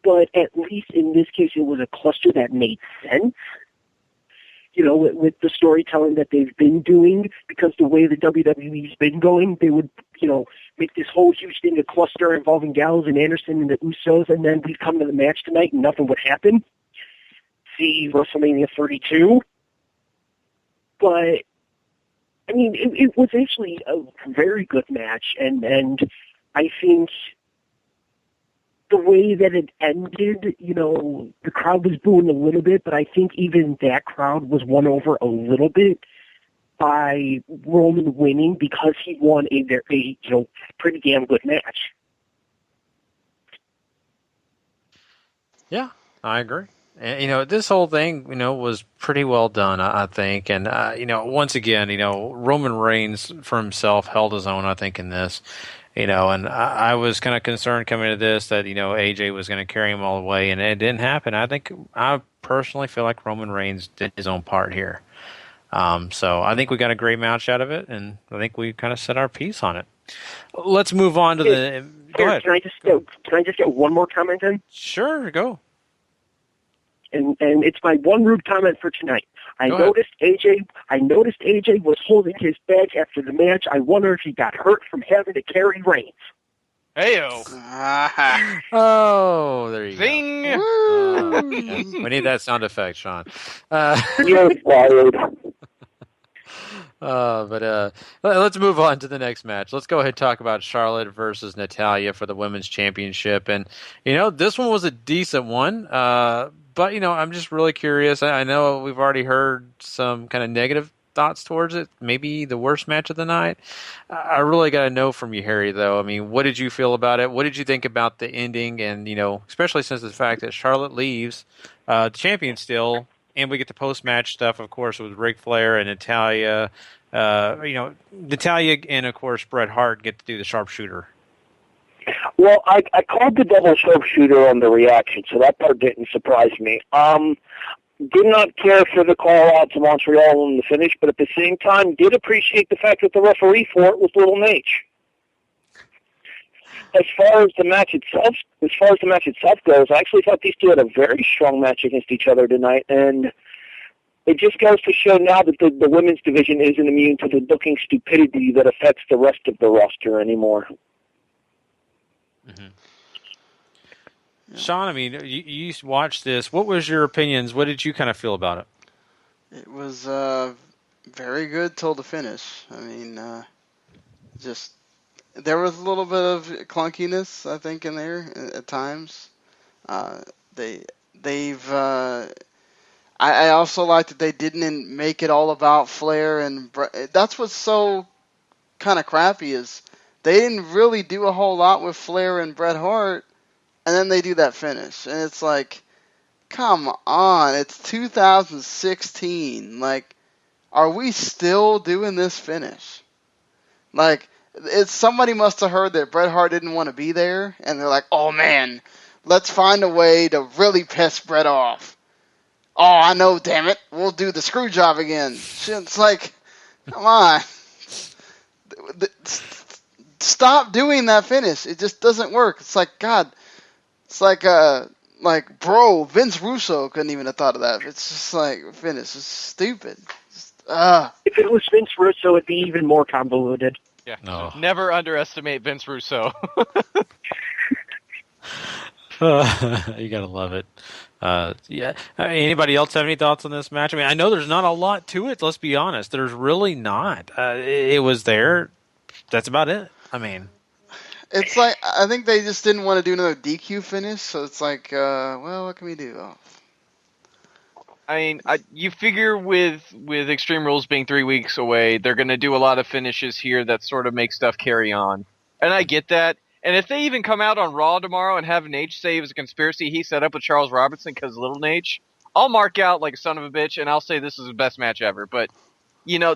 but at least in this case it was a cluster that made sense. With the storytelling that they've been doing, because the way the WWE's been going, they would, make this whole huge thing, a cluster involving Gallows and Anderson and the Usos, and then we'd come to the match tonight and nothing would happen. See WrestleMania 32. But, it was actually a very good match, and I think the way that it ended, the crowd was booing a little bit, but I think even that crowd was won over a little bit by Roman winning because he won a pretty damn good match. Yeah, I agree. And, this whole thing, was pretty well done, I think. And, once again, Roman Reigns for himself held his own, I think, in this. And I was kind of concerned coming to this that, AJ was going to carry him all the way, and it didn't happen. I personally feel like Roman Reigns did his own part here. So I think we got a great match out of it, and I think we kind of set our piece on it. Let's move on to the... Go ahead. Can I just get one more comment in? Sure, go. And it's my one rude comment for tonight. I noticed AJ was holding his badge after the match. I wonder if he got hurt from having to carry Reigns. Heyo. Oh, there you Zing. go. Yeah. We need that sound effect, Sean. You're fired. But let's move on to the next match. Let's go ahead and talk about Charlotte versus Natalya for the Women's Championship. And, this one was a decent one. But, I'm just really curious. I know we've already heard some kind of negative thoughts towards it. Maybe the worst match of the night. I really got to know from you, Harry, though. What did you feel about it? What did you think about the ending? And, especially since the fact that Charlotte leaves the champion still, and we get the post-match stuff, of course, with Ric Flair and Natalya. Natalya and, of course, Bret Hart get to do the sharpshooter. Well, I called the double sharpshooter on the reaction, so that part didn't surprise me. Did not care for the call-out to Montreal in the finish, but at the same time, did appreciate the fact that the referee for it was Little Nate. As far as the match itself goes, I actually thought these two had a very strong match against each other tonight, and it just goes to show now that the women's division isn't immune to the booking stupidity that affects the rest of the roster anymore. Mm-hmm. Sean, you watched this. What was your opinions? What did you kind of feel about it? It was very good till the finish. Just there was a little bit of clunkiness, I think, in there at times. I also like that they didn't make it all about Flair and Bret. That's what's so kind of crappy is they didn't really do a whole lot with Flair and Bret Hart, and then they do that finish. And it's like, come on, it's 2016. Are we still doing this finish? Somebody must have heard that Bret Hart didn't want to be there, and they're like, oh man, let's find a way to really piss Bret off. Oh, I know, damn it, we'll do the screw job again. It's like, come on. Stop doing that finish. It just doesn't work. It's like, God, it's like bro, Vince Russo couldn't even have thought of that. It's just like, finish. It's stupid. If it was Vince Russo, it'd be even more convoluted. Yeah. No. Never underestimate Vince Russo. You gotta love it. Yeah. Anybody else have any thoughts on this match? I mean, I know there's not a lot to it. Let's be honest. There's really not. It was there. That's about it. I mean, It's like I think they just didn't want to do another DQ finish, so it's like, well, what can we do? Oh. I mean, you figure with Extreme Rules being 3 weeks away, they're going to do a lot of finishes here that sort of make stuff carry on. And I get that. And if they even come out on Raw tomorrow and have Nate say it was a conspiracy he set up with Charles Robinson because Little Nate, I'll mark out like a son of a bitch and I'll say this is the best match ever. But, no,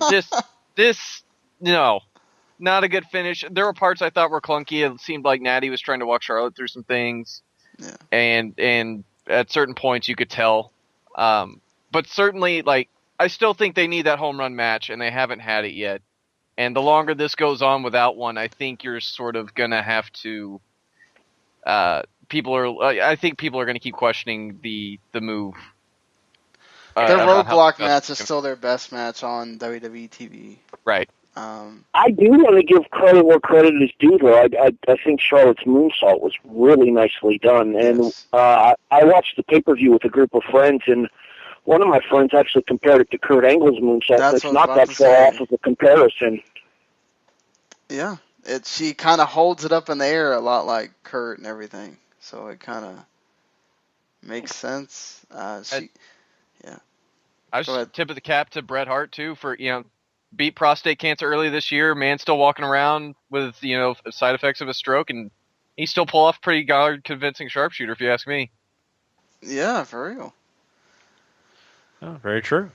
not a good finish. There were parts I thought were clunky. It seemed like Natty was trying to walk Charlotte through some things. Yeah. And at certain points you could tell. But certainly, I still think they need that home run match, and they haven't had it yet. And the longer this goes on without one, I think you're sort of gonna have to. I think people are gonna keep questioning the move. Their roadblock match is still their best match on WWE TV. Right. I do want to give credit where credit is due, though. I think Charlotte's moonsault was really nicely done, and Yes. I watched the pay-per-view with a group of friends, and one of my friends actually compared it to Kurt Angle's moonsault. That's It's what I was not about that to far say. off of a comparison. Yeah, she kind of holds it up in the air a lot like Kurt and everything, so it kind of makes sense. I Go ahead. just tip of the cap to Bret Hart too for beat prostate cancer early this year. Man, still walking around with side effects of a stroke, and he still pull off pretty convincing sharpshooter, if you ask me. Yeah, for real. oh, very true.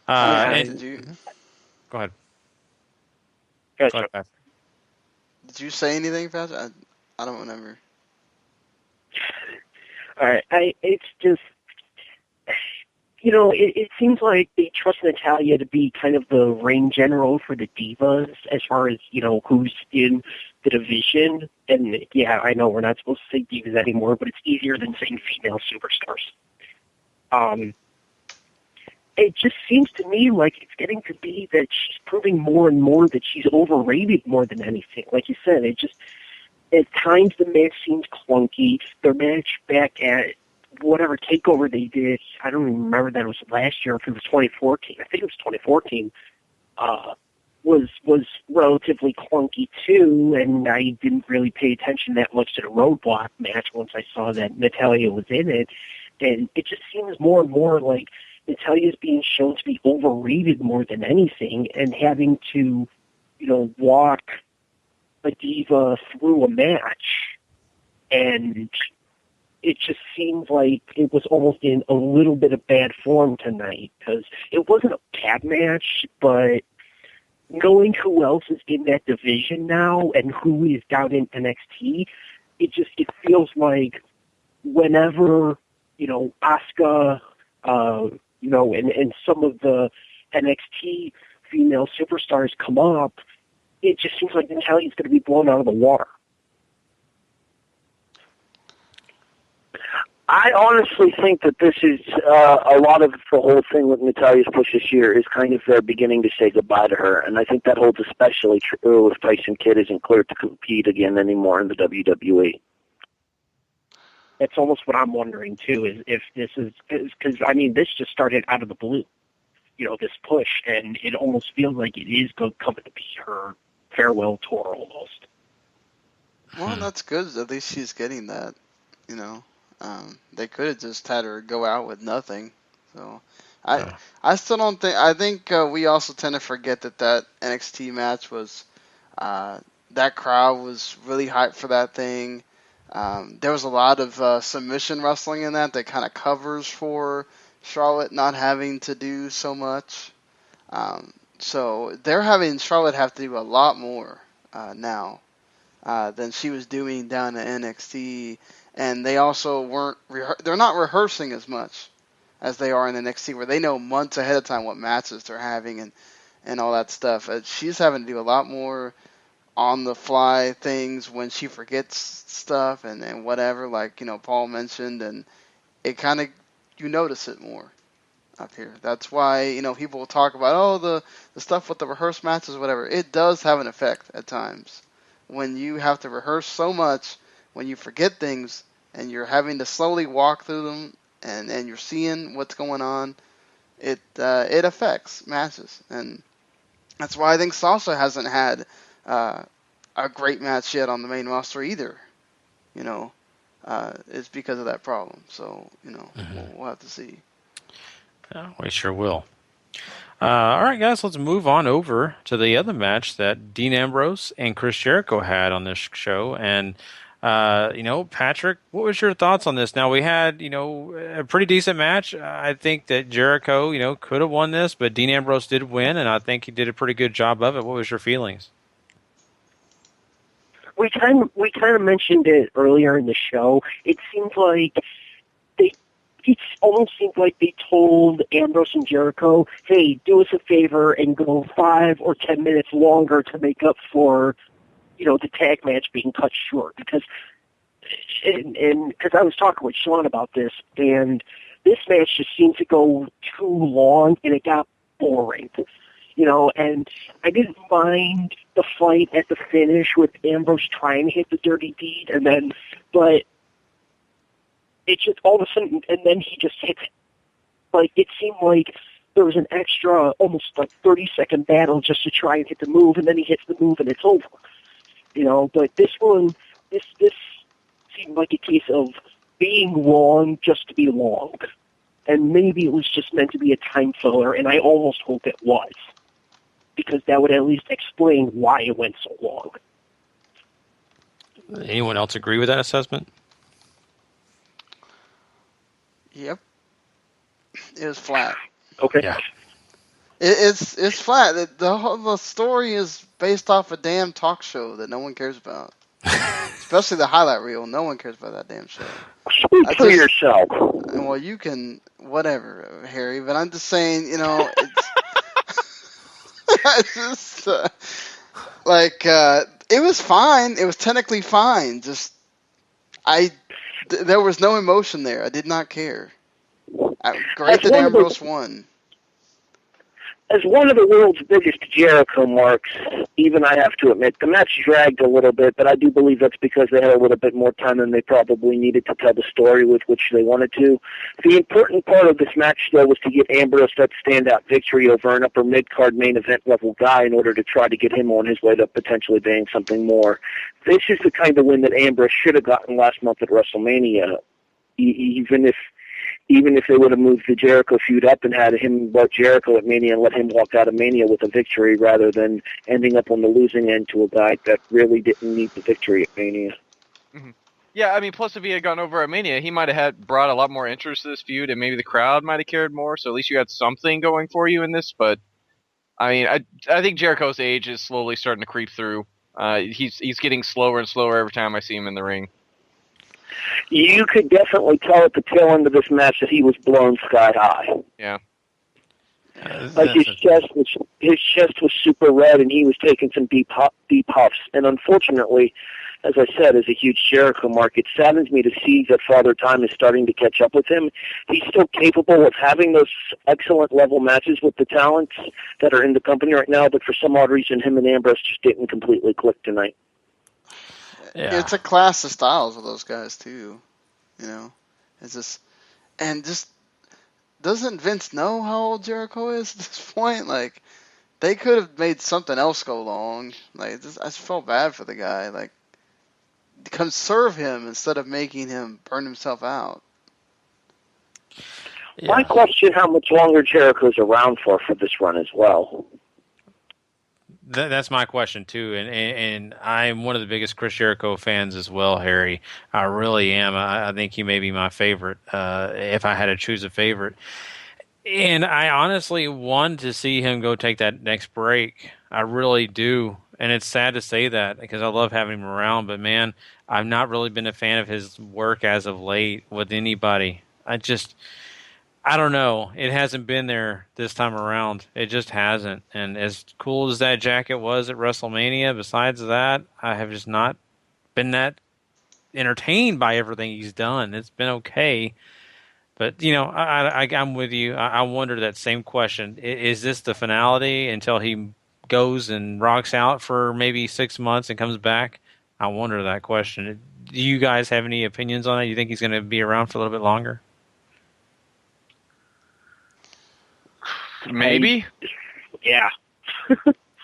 Did you Go ahead. Yes, Go ahead, Pat. did you say anything, Patrick? I don't remember. All right, it's just, it seems like they trust Natalya to be kind of the reign general for the divas as far as, who's in the division. And yeah, I know we're not supposed to say divas anymore, but it's easier than saying female superstars. It just seems to me like it's getting to be that she's proving more and more that she's overrated more than anything. Like you said, at times the match seems clunky. Their match back at whatever takeover they did, I don't even remember that it was last year, if it was 2014. I think it was 2014. Was relatively clunky too, and I didn't really pay attention that much to the roadblock match once I saw that Natalya was in it. And it just seems more and more like Natalya's being shown to be overrated more than anything, and having to, walk a diva through a match. And it just seems like it was almost in a little bit of bad form tonight, because it wasn't a bad match, but knowing who else is in that division now and who is down in NXT, it feels like whenever, Asuka, and some of the NXT female superstars come up, it just seems like Natalya's going to be blown out of the water. I honestly think that this is a lot of the whole thing with Natalya's push this year is kind of their beginning to say goodbye to her, and I think that holds especially true if Tyson Kidd isn't cleared to compete again anymore in the WWE. That's almost what I'm wondering, too, is if this is, because, this just started out of the blue, this push, and it almost feels like it is coming to be her farewell tour almost. Well, that's good. At least she's getting that, They could have just had her go out with nothing. So I still don't think. I think we also tend to forget that NXT match was that crowd was really hyped for that thing. There was a lot of submission wrestling in that kind of covers for Charlotte not having to do so much. So they're having Charlotte have to do a lot more now than she was doing down at NXT. And they also they're not rehearsing as much as they are in NXT, where they know months ahead of time what matches they're having and all that stuff. She's having to do a lot more on-the-fly things when she forgets stuff and whatever, like, Paul mentioned, and it kind of, you notice it more up here. That's why, people will talk about, the stuff with the rehearsed matches, whatever. It does have an effect at times. When you have to rehearse so much when you forget things and you're having to slowly walk through them and you're seeing what's going on, it affects matches. And that's why I think Sasha hasn't had a great match yet on the main roster either. It's because of that problem. So, we'll have to see. Yeah, we sure will. All right, guys, let's move on over to the other match that Dean Ambrose and Chris Jericho had on this show. And, Patrick, what was your thoughts on this? Now, we had, a pretty decent match. I think that Jericho, could have won this, but Dean Ambrose did win, and I think he did a pretty good job of it. What was your feelings? We kind of mentioned it earlier in the show. It seemed like it almost seemed like they told Ambrose and Jericho, "Hey, do us a favor and go 5 or 10 minutes longer to make up for, the tag match being cut short." Because I was talking with Sean about this, and this match just seemed to go too long, and it got boring. And I didn't mind the fight at the finish with Ambrose trying to hit the dirty deed, but it just all of a sudden, and then he just hits it. Like, it seemed like there was an extra, almost 30-second battle just to try and hit the move, and then he hits the move and it's over. But this one, this seemed like a case of being long just to be long. And maybe it was just meant to be a time filler, and I almost hope it was. Because that would at least explain why it went so long. Anyone else agree with that assessment? Yep. It was flat. Okay. Yeah. It's flat. The story is based off a damn talk show that no one cares about. Especially the highlight reel. No one cares about that damn show. Speak for yourself. Well, you can, whatever, Harry, but I'm just saying, it's just, it was fine. It was technically fine. Just, there was no emotion there. I did not care. Great that Ambrose won. As one of the world's biggest Jericho marks, even I have to admit, the match dragged a little bit, but I do believe that's because they had a little bit more time than they probably needed to tell the story with which they wanted to. The important part of this match, though, was to get Ambrose that standout victory over an upper mid-card main event level guy in order to try to get him on his way to potentially being something more. This is the kind of win that Ambrose should have gotten last month at WrestleMania, even if they would have moved the Jericho feud up and had him work Jericho at Mania and let him walk out of Mania with a victory rather than ending up on the losing end to a guy that really didn't need the victory at Mania. Mm-hmm. Yeah, I mean, plus if he had gone over at Mania, he might have brought a lot more interest to this feud, and maybe the crowd might have cared more, so at least you had something going for you in this, but I mean, I think Jericho's age is slowly starting to creep through. He's getting slower and slower every time I see him in the ring. You could definitely tell at the tail end of this match that he was blown sky high. Yeah. His chest was super red, and he was taking some deep puffs. And unfortunately, as I said, as a huge Jericho mark, it saddens me to see that Father Time is starting to catch up with him. He's still capable of having those excellent level matches with the talents that are in the company right now, but for some odd reason, him and Ambrose just didn't completely click tonight. Yeah. It's a class of styles with those guys too, It's just doesn't Vince know how old Jericho is at this point? Like, they could have made something else go long. I just felt bad for the guy. Like, conserve him instead of making him burn himself out. Yeah. I question how much longer Jericho's around for this run as well. That's my question too, and I'm one of the biggest Chris Jericho fans as well, Harry. I really am. I think he may be my favorite if I had to choose a favorite. And I honestly want to see him go take that next break. I really do, and it's sad to say that because I love having him around. But man, I've not really been a fan of his work as of late with anybody. I don't know. It hasn't been there this time around. It just hasn't. And as cool as that jacket was at WrestleMania, besides that, I have just not been that entertained by everything he's done. It's been okay. But, I'm with you. I wonder that same question. Is this the finality until he goes and rocks out for maybe 6 months and comes back? I wonder that question. Do you guys have any opinions on it? You think he's going to be around for a little bit longer? Maybe. Yeah.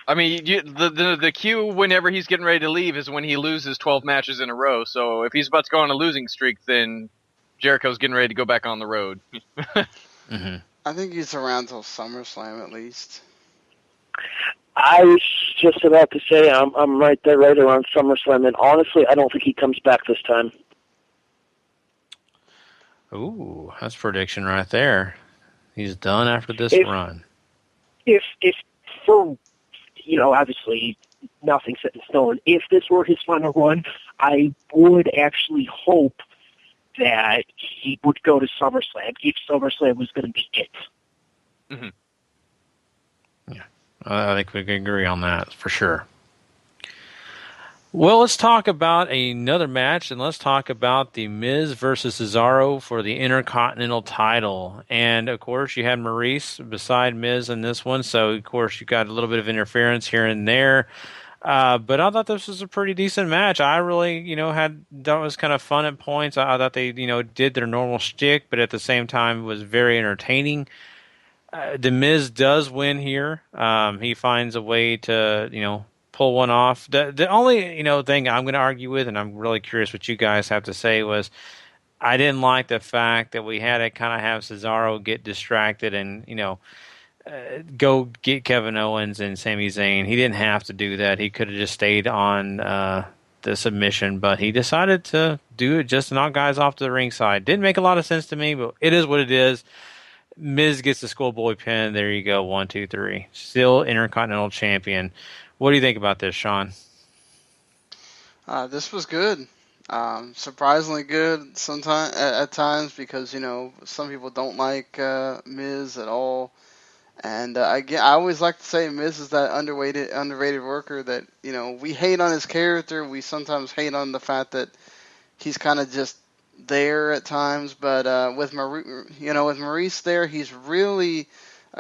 I mean, the cue whenever he's getting ready to leave is when he loses 12 matches in a row. So if he's about to go on a losing streak, then Jericho's getting ready to go back on the road. I think he's around till SummerSlam at least. I was just about to say I'm right there, right around SummerSlam, and honestly, I don't think he comes back this time. Ooh, that's prediction right there. He's done after this run. If for, obviously nothing set in stone. If this were his final run, I would actually hope that he would go to SummerSlam if SummerSlam was going to be it. Mm-hmm. Yeah, I think we can agree on that for sure. Well, let's talk about another match, and let's talk about the Miz versus Cesaro for the Intercontinental title. And, of course, you had Maurice beside Miz in this one, so, of course, you got a little bit of interference here and there. But I thought this was a pretty decent match. I really, thought it was kind of fun at points. I thought they, did their normal shtick, but at the same time was very entertaining. The Miz does win here. He finds a way to, pull one off. The only, thing I'm going to argue with, and I'm really curious what you guys have to say, was I didn't like the fact that we had to kind of have Cesaro get distracted and, go get Kevin Owens and Sami Zayn. He didn't have to do that. He could have just stayed on the submission, but he decided to do it just to knock guys off to the ringside. Didn't make a lot of sense to me, but it is what it is. Miz gets the schoolboy pin. There you go. 1, 2, 3. Still Intercontinental Champion. What do you think about this, Sean? This was good. Surprisingly good sometimes at times because some people don't like Miz at all, and I always like to say Miz is that underrated worker that we hate on his character. We sometimes hate on the fact that he's kind of just there at times, but with Maurice there, he's really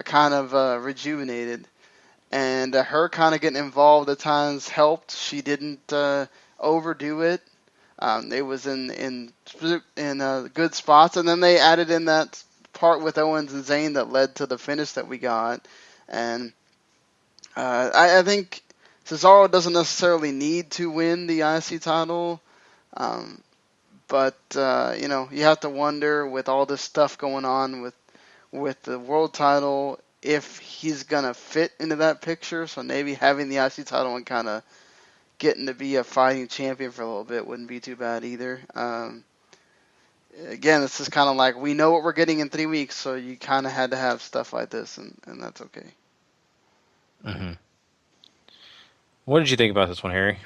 kind of rejuvenated. And her kind of getting involved at times helped. She didn't overdo it. It was in good spots, and then they added in that part with Owens and Zayn that led to the finish that we got. And I think Cesaro doesn't necessarily need to win the IC title, but you have to wonder with all this stuff going on with the world title, if he's going to fit into that picture. So maybe having the IC title and kind of getting to be a fighting champion for a little bit wouldn't be too bad either. Again, it's just kind of like we know what we're getting in 3 weeks, so you kind of had to have stuff like this, and that's okay. Mm-hmm. What did you think about this one, Harry?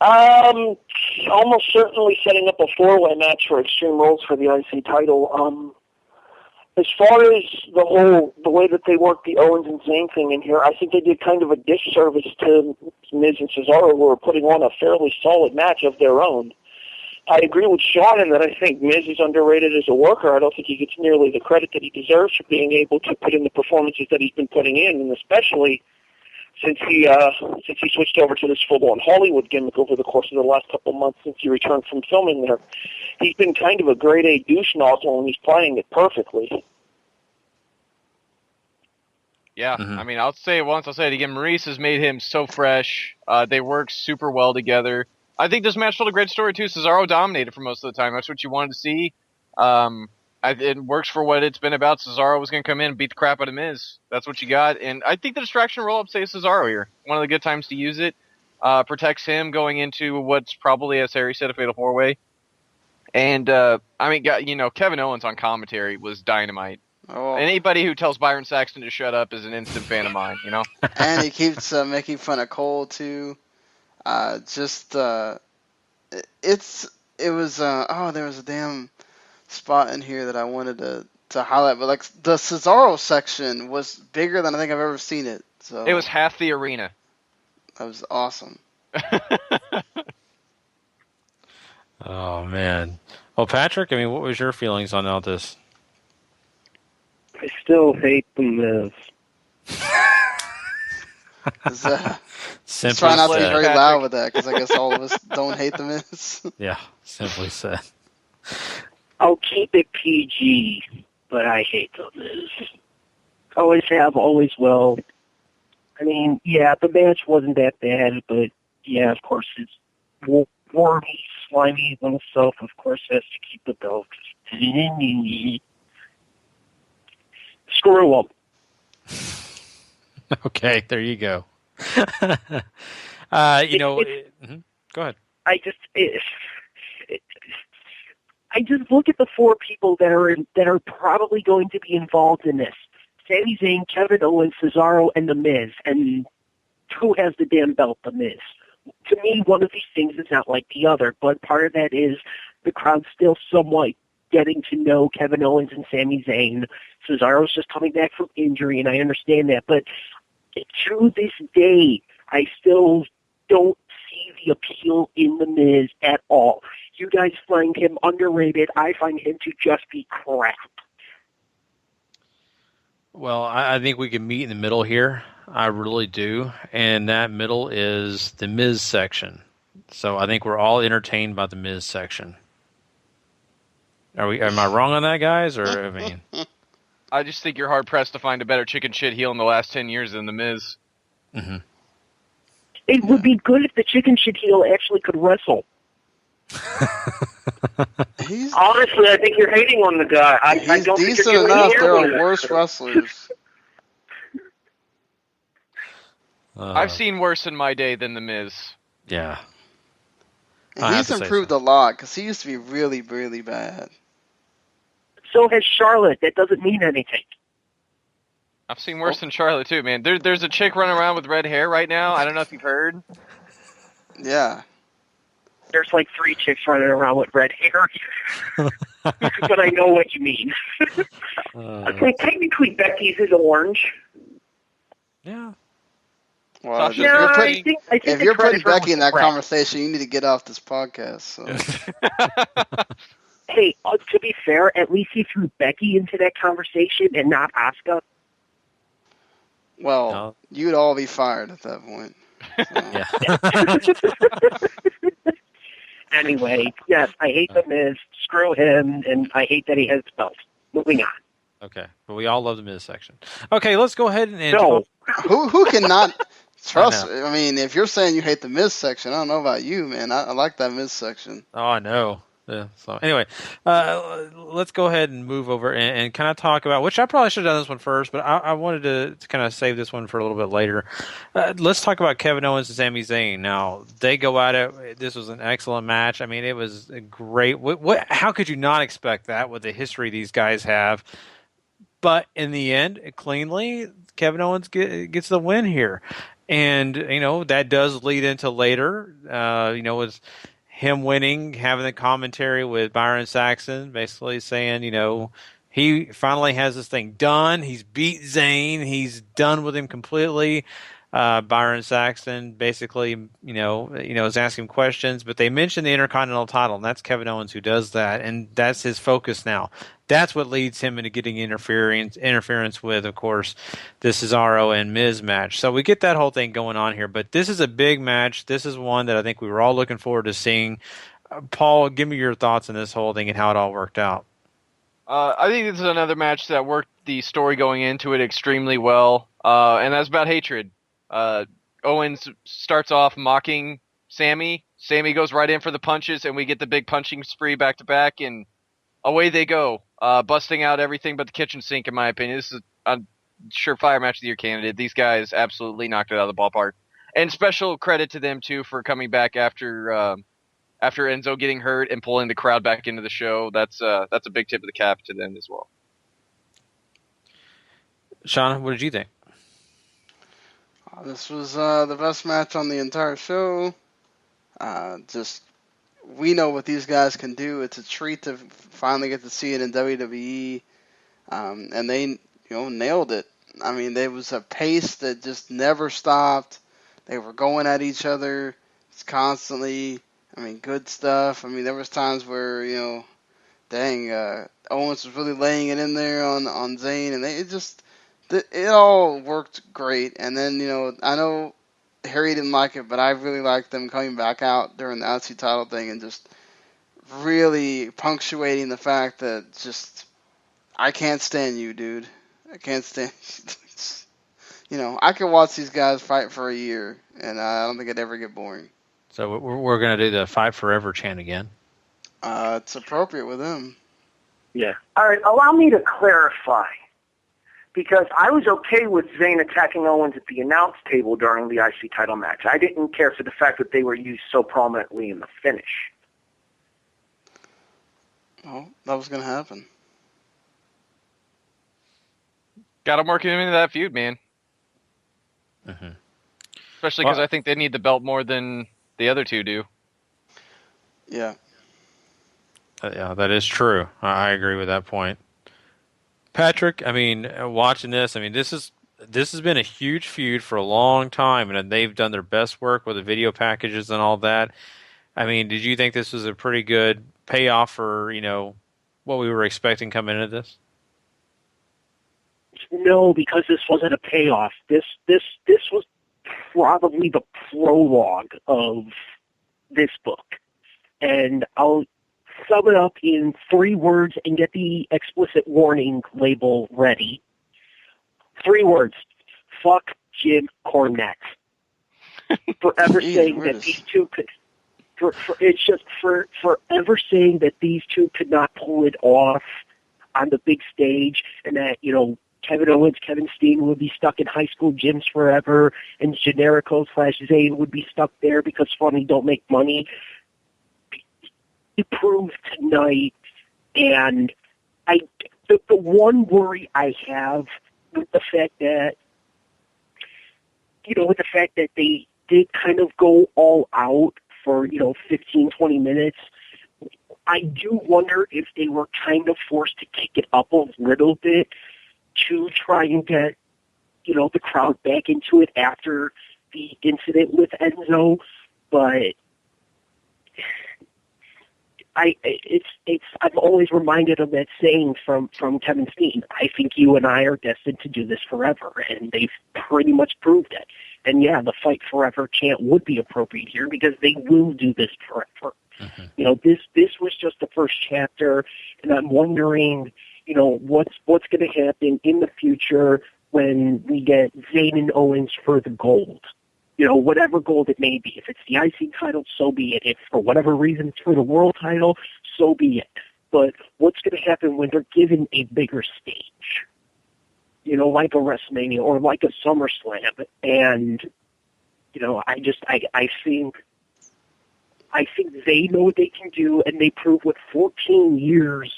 Almost certainly setting up a 4-way match for Extreme Rules for the IC title. As far as the way that they worked the Owens and Zayn thing in here, I think they did kind of a disservice to Miz and Cesaro, who were putting on a fairly solid match of their own. I agree with Sean in that I think Miz is underrated as a worker. I don't think he gets nearly the credit that he deserves for being able to put in the performances that he's been putting in, and especially since he switched over to this full-on Hollywood gimmick over the course of the last couple of months since he returned from filming there. He's been kind of a grade A douche nozzle, and he's playing it perfectly. Yeah, I mean, I'll say it once, I'll say it again. Maurice has made him so fresh. They work super well together. I think this match told a great story, too. Cesaro dominated for most of the time. That's what you wanted to see. It works for what it's been about. Cesaro was going to come in and beat the crap out of Miz. That's what you got. And I think the distraction roll-up saves Cesaro here. One of the good times to use it. Protects him going into what's probably, as Harry said, a fatal 4-way. And, Kevin Owens on commentary was dynamite. Oh. Anybody who tells Byron Saxton to shut up is an instant fan of mine, And he keeps making fun of Cole, too. There was a damn spot in here that I wanted to highlight, but the Cesaro section was bigger than I think I've ever seen it. So it was half the arena. That was awesome. Oh man. Well, Patrick, what was your feelings on all this? I still hate the Miz. Just Simply try not to be said. very Patrick. loud with that, because I guess all of us don't hate the Miz. Yeah, simply said. I'll keep it PG, but I hate the Miz. Always have, always will. I mean, yeah, the match wasn't that bad, but yeah, of course, it's wormy, slimy little self, of course, has to keep the belt. Screw them. Okay, there you go. Go ahead. I just look at the four people that are probably going to be involved in this: Sami Zayn, Kevin Owens, Cesaro, and The Miz. And who has the damn belt? The Miz. To me, one of these things is not like the other, but part of that is the crowd still somewhat getting to know Kevin Owens and Sami Zayn. Cesaro's just coming back from injury, and I understand that. But to this day, I still don't see the appeal in The Miz at all. You guys find him underrated. I find him to just be crap. Well, I think we can meet in the middle here. I really do. And that middle is the Miz section. So I think we're all entertained by the Miz section. Am I wrong on that, guys? Or I mean, I just think you're hard pressed to find a better chicken shit heel in the last 10 years than The Miz. Mm-hmm. It would be good if the chicken shit heel actually could wrestle. Honestly, I think you're hating on the guy. I don't think decent you're enough. There giving are worse wrestlers. I've seen worse in my day than The Miz. Yeah. And he's improved a lot, because he used to be really, really bad. So has Charlotte. That doesn't mean anything. I've seen worse than Charlotte, too, man. There's a chick running around with red hair right now. I don't know if you've heard. Yeah. There's like 3 chicks running around with red hair. But I know what you mean. Okay, technically Becky's is orange. Yeah. Well, Sasha, No, if the you're putting credit Becky in that was conversation, you need to get off this podcast. So. Hey, to be fair, at least he threw Becky into that conversation and not Asuka. Well, No. you'd all be fired at that point. So. Yeah. Anyway, yes, I hate The Miz. Screw him, and I hate that he has belt. Moving on. Okay. But we all love the Miz section. Okay, let's go ahead and No. Who cannot trust? I mean, if you're saying you hate the Miz section, I don't know about you, man. I like that Miz section. Oh, I know. Yeah. So anyway, let's go ahead and move over and kind of talk about, which I probably should have done this one first, but I wanted to kind of save this one for a little bit later. Let's talk about Kevin Owens and Sami Zayn. Now, they go at it. This was an excellent match. I mean, it was great. How could you not expect that with the history these guys have? But in the end, cleanly, Kevin Owens gets the win here. And, that does lead into later, with him winning, having the commentary with Byron Saxton, basically saying, he finally has this thing done. He's beat Zayn. He's done with him completely. Byron Saxton basically, is asking questions, but they mentioned the Intercontinental title, and that's Kevin Owens who does that, and that's his focus now. That's what leads him into getting interference with, of course, the Cesaro and Miz match. So we get that whole thing going on here, but this is a big match. This is one that I think we were all looking forward to seeing. Paul, give me your thoughts on this whole thing and how it all worked out. I think this is another match that worked the story going into it extremely well, and that's about hatred. Owens starts off mocking Sammy. Sammy goes right in for the punches, and we get the big punching spree back to back, and away they go, busting out everything but the kitchen sink, in my opinion. This is a surefire match of the year candidate. These guys absolutely knocked it out of the ballpark. And special credit to them, too, for coming back after Enzo getting hurt and pulling the crowd back into the show. That's a big tip of the cap to them as well. Shauna, what did you think? This was the best match on the entire show. We know what these guys can do. It's a treat to finally get to see it in WWE. And they, nailed it. I mean, there was a pace that just never stopped. They were going at each other. It's constantly, good stuff. There was times where, Owens was really laying it in there on Zayn, and It all worked great, and then I know Harry didn't like it, but I really liked them coming back out during the IC title thing and just really punctuating the fact that just I can't stand you, dude. I can't stand. I could watch these guys fight for a year, and I don't think it'd ever get boring. So we're going to do the Fight Forever chant again. It's appropriate with them. Yeah. All right, allow me to clarify. Because I was okay with Zayn attacking Owens at the announce table during the IC title match. I didn't care for the fact that they were used so prominently in the finish. Oh, that was going to happen. Got to work him into that feud, man. Mm-hmm. Especially because I think they need the belt more than the other two do. Yeah. Yeah, that is true. I agree with that point. Patrick, I mean, watching this, I mean, this has been a huge feud for a long time, and they've done their best work with the video packages and all that. I mean, did you think this was a pretty good payoff for, what we were expecting coming into this? No, because this wasn't a payoff. This was probably the prologue of this book. And I'll sum it up in 3 words and get the explicit warning label ready. 3 words. Fuck Jim Cornette. Forever saying that these two could... forever saying that these two could not pull it off on the big stage, and that, Kevin Owens, Kevin Steen would be stuck in high school gyms forever, and Generico/Zayn would be stuck there because funny don't make money. It proved tonight, and the one worry I have with the fact that, they did kind of go all out for, 15, 20 minutes, I do wonder if they were kind of forced to kick it up a little bit to try and get, the crowd back into it after the incident with Enzo, but I'm always reminded of that saying from Kevin Steen. I think you and I are destined to do this forever, and they've pretty much proved it. And yeah, the Fight Forever chant would be appropriate here because they will do this forever. Mm-hmm. This was just the first chapter, and I'm wondering, what's going to happen in the future when we get Zayn and Owens for the gold. Whatever gold it may be. If it's the IC title, so be it. If for whatever reason it's for the world title, so be it. But what's going to happen when they're given a bigger stage? Like a WrestleMania or like a SummerSlam. And, I think they know what they can do, and they prove what 14 years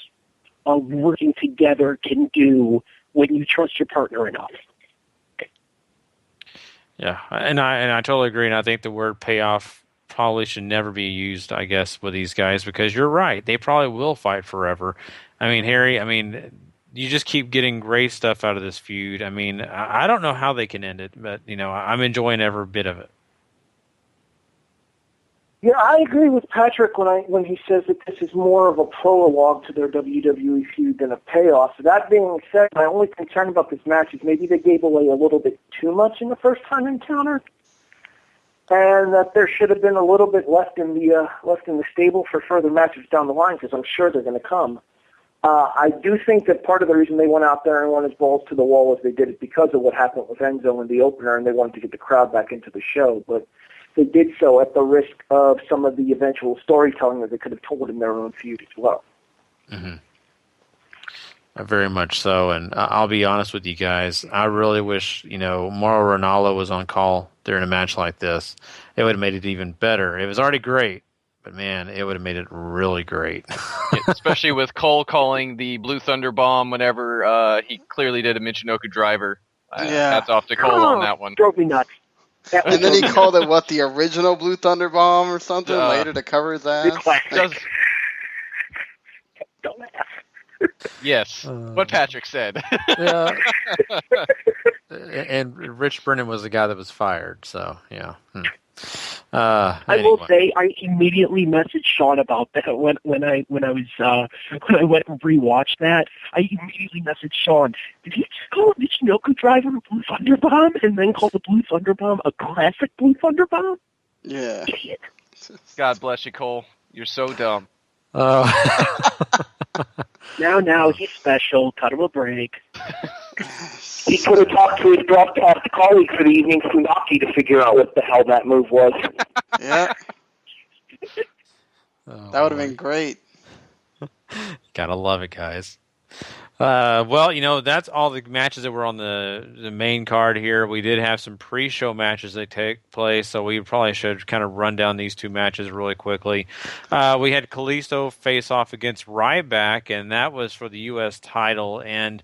of working together can do when you trust your partner enough. Yeah, and I totally agree, and I think the word payoff probably should never be used, I guess, with these guys, because you're right. They probably will fight forever. I mean, Harry, you just keep getting great stuff out of this feud. I mean, I don't know how they can end it, but, I'm enjoying every bit of it. Yeah, I agree with Patrick when he says that this is more of a prologue to their WWE feud than a payoff. That being said, my only concern about this match is maybe they gave away a little bit too much in the first time encounter, and that there should have been a little bit left in the stable for further matches down the line, because I'm sure they're going to come. I do think that part of the reason they went out there and won his balls to the wall was they did it because of what happened with Enzo in the opener, and they wanted to get the crowd back into the show, but they did so at the risk of some of the eventual storytelling that they could have told in their own feud as well. Mm-hmm. Very much so, and I'll be honest with you guys. I really wish, Mauro Ranallo was on call during a match like this. It would have made it even better. It was already great, but man, it would have made it really great. Yeah, especially with Cole calling the Blue Thunder Bomb whenever he clearly did a Michinoku driver. Hats off to Cole on that one. Drove me nuts. And then he called it, the original Blue Thunder Bomb or something later to cover his ass? Yes, what Patrick said. Yeah. And Rich Brennan was the guy that was fired, so, yeah. I Anyway. will say I immediately messaged Sean about that when I went and rewatched that. I immediately messaged Sean. Did he just call the Chinook driver a Blue Thunder Bomb and then call the Blue Thunder Bomb a classic Blue Thunder Bomb? Yeah. Idiot. God bless you, Cole. You're so dumb. Now he's special. Cut him a break. He could have talked to his broadcast colleague for the evening, Funaki, to figure out what the hell that move was. Yeah. That would have been great. Gotta love it, guys. Well, that's all the matches that were on the main card here. We did have some pre-show matches that take place, so we probably should kind of run down these two matches really quickly. We had Kalisto face off against Ryback, and that was for the U.S. title, and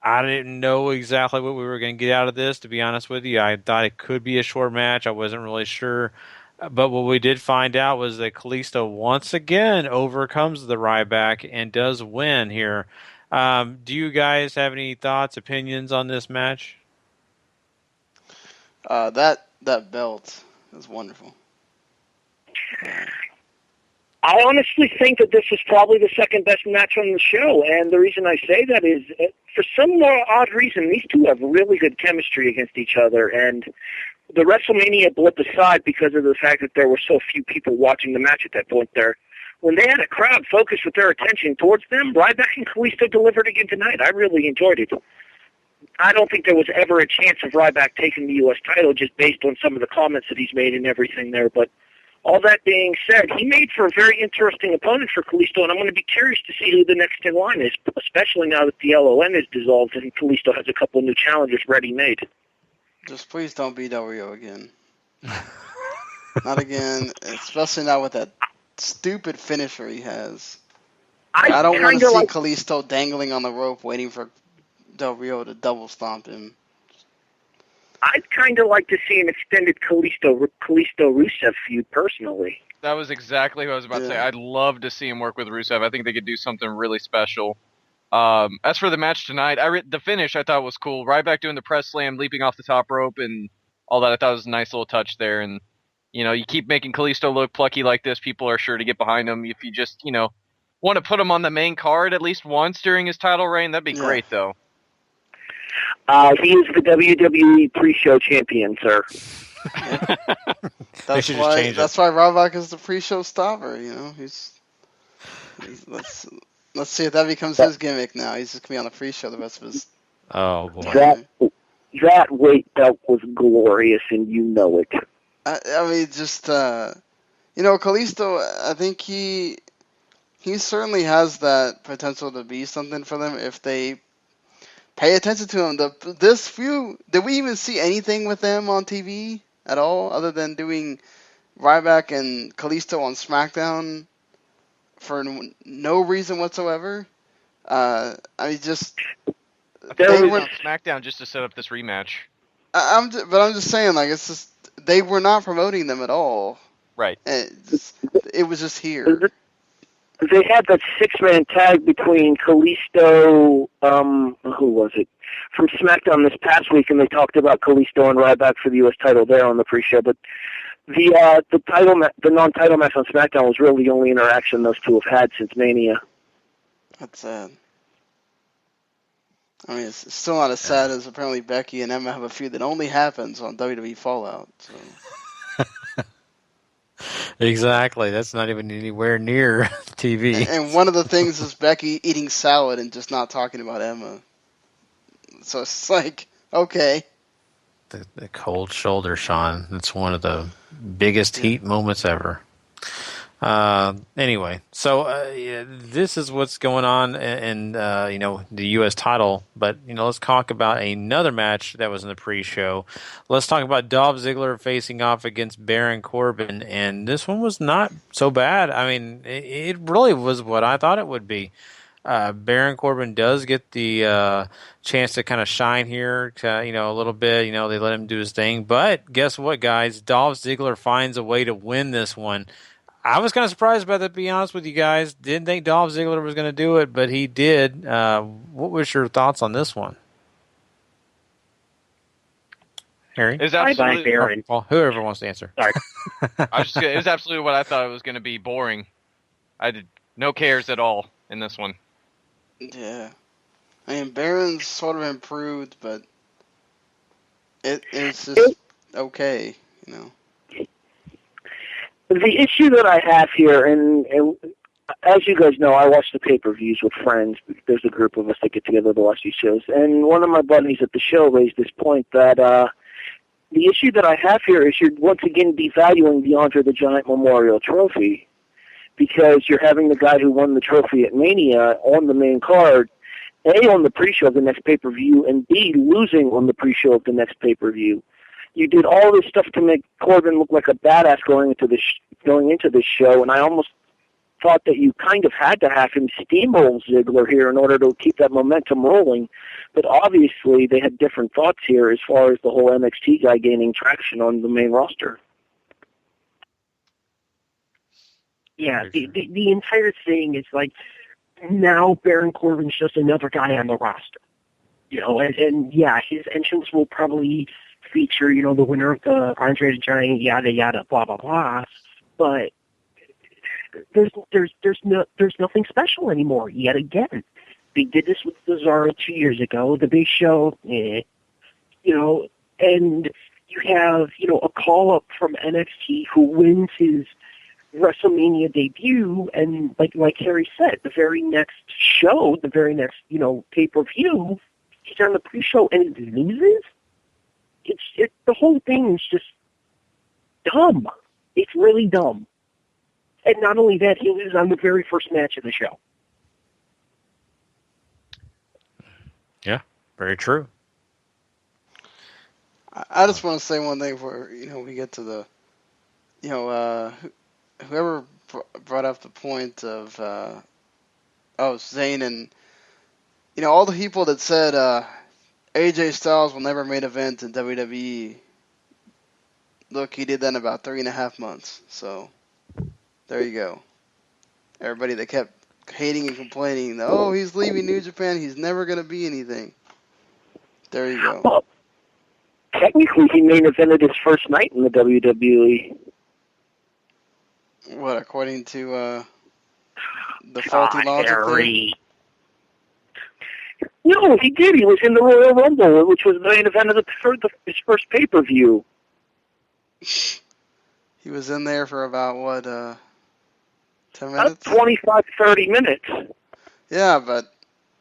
I didn't know exactly what we were going to get out of this, to be honest with you. I thought it could be a short match. I wasn't really sure. But what we did find out was that Kalisto once again overcomes the Ryback and does win here. Do you guys have any thoughts, opinions on this match? That belt is wonderful. I honestly think that this is probably the second best match on the show, and the reason I say that is, for some odd reason, these two have really good chemistry against each other, and the WrestleMania blip aside, because of the fact that there were so few people watching the match at that point there, when they had a crowd focused with their attention towards them, Ryback and Kalisto delivered again tonight. I really enjoyed it. I don't think there was ever a chance of Ryback taking the U.S. title just based on some of the comments that he's made and everything there, but all that being said, he made for a very interesting opponent for Kalisto, and I'm going to be curious to see who the next in line is, especially now that the LON is dissolved and Kalisto has a couple of new challengers ready-made. Just please don't beat W again. Not again, especially not with that stupid finisher he has. I don't want to see Kalisto dangling on the rope waiting for Del Rio to double stomp him. I'd kind of like to see an extended Kalisto-Rusev feud, personally. That was exactly what I was about to say. I'd love to see him work with Rusev. I think they could do something really special. As for the match tonight, the finish I thought was cool. Ryback doing the press slam, leaping off the top rope, and all that. I thought was a nice little touch there. And, you keep making Kalisto look plucky like this, people are sure to get behind him. If you just, want to put him on the main card at least once during his title reign, that'd be great, though. He is the WWE pre-show champion, sir. That's why Ryback is the pre-show stopper. Let's see if that becomes his gimmick now. He's just gonna be on the pre-show the rest of his. Oh boy. That weight belt was glorious, and you know it. I mean, just Kalisto. I think he certainly has that potential to be something for them if they pay attention to him. Did we even see anything with them on TV at all, other than doing Ryback and Kalisto on SmackDown for no reason whatsoever? I mean, just they were on SmackDown just to set up this rematch. I'm just saying, like, it's just they were not promoting them at all. Right. It was just here. They had that six-man tag between Kalisto, who was it, from SmackDown this past week, and they talked about Kalisto and Ryback for the U.S. title there on the pre-show. But the non-title match on SmackDown was really the only interaction those two have had since Mania. That's sad. I mean, it's still not as sad as apparently Becky and Emma have a feud that only happens on WWE Fallout. So. Exactly. That's not even anywhere near TV. And one of the things is Becky eating salad and just not talking about Emma. So it's like, okay. The cold shoulder, Sean. It's one of the biggest heat moments ever. Anyway, so this is what's going on in the U.S. title. But let's talk about another match that was in the pre-show. Let's talk about Dolph Ziggler facing off against Baron Corbin, and this one was not so bad. I mean, it really was what I thought it would be. Baron Corbin does get the chance to kind of shine here, a little bit. They let him do his thing, but guess what, guys? Dolph Ziggler finds a way to win this one. I was kind of surprised by that, to be honest with you guys. Didn't think Dolph Ziggler was going to do it, but he did. What was your thoughts on this one? Harry? It was Bye-bye, absolutely. Baron. Well, whoever wants to answer. Sorry. It was absolutely what I thought it was going to be. Boring. I did no cares at all in this one. Yeah. I mean, Baron's sort of improved, but it's just okay, you know. The issue that I have here, and as you guys know, I watch the pay-per-views with friends. There's a group of us that get together to watch these shows. And one of my buddies at the show raised this point that the issue that I have here is you're once again devaluing the Andre the Giant Memorial Trophy because you're having the guy who won the trophy at Mania on the main card, A, on the pre-show of the next pay-per-view, and B, losing on the pre-show of the next pay-per-view. You did all this stuff to make Corbin look like a badass going into this show, and I almost thought that you kind of had to have him steamroll Ziggler here in order to keep that momentum rolling. But obviously, they had different thoughts here as far as the whole NXT guy gaining traction on the main roster. Yeah, the entire thing is like, now Baron Corbin's just another guy on the roster. You know, and yeah, his entrance will probably feature, you know, the winner of the Andre the Giant, yada yada, blah blah blah. But there's nothing special anymore. Yet again, they did this with Cesaro 2 years ago. The Big Show, you know, and you have, you know, a call up from NXT who wins his WrestleMania debut, and like Harry said, the very next show, the very next, you know, pay-per-view, he's on the pre-show and he loses. The whole thing is just dumb. It's really dumb. And not only that, he loses on the very first match of the show. Yeah, very true. I just want to say one thing before, you know, we get to the, you know, whoever brought up the point of, Zayn and, you know, all the people that said AJ Styles will never main event in WWE. Look, he did that in about 3.5 months. So, there you go. Everybody that kept hating and complaining, oh, he's leaving New Japan, he's never going to be anything. There you go. Well, technically, he main evented his first night in the WWE. What, according to the faulty logic Harry. No, he did. He was in the Royal Rumble, which was the main event of his first pay-per-view. He was in there for about, what, 10 minutes? 25, 30 minutes. Yeah, but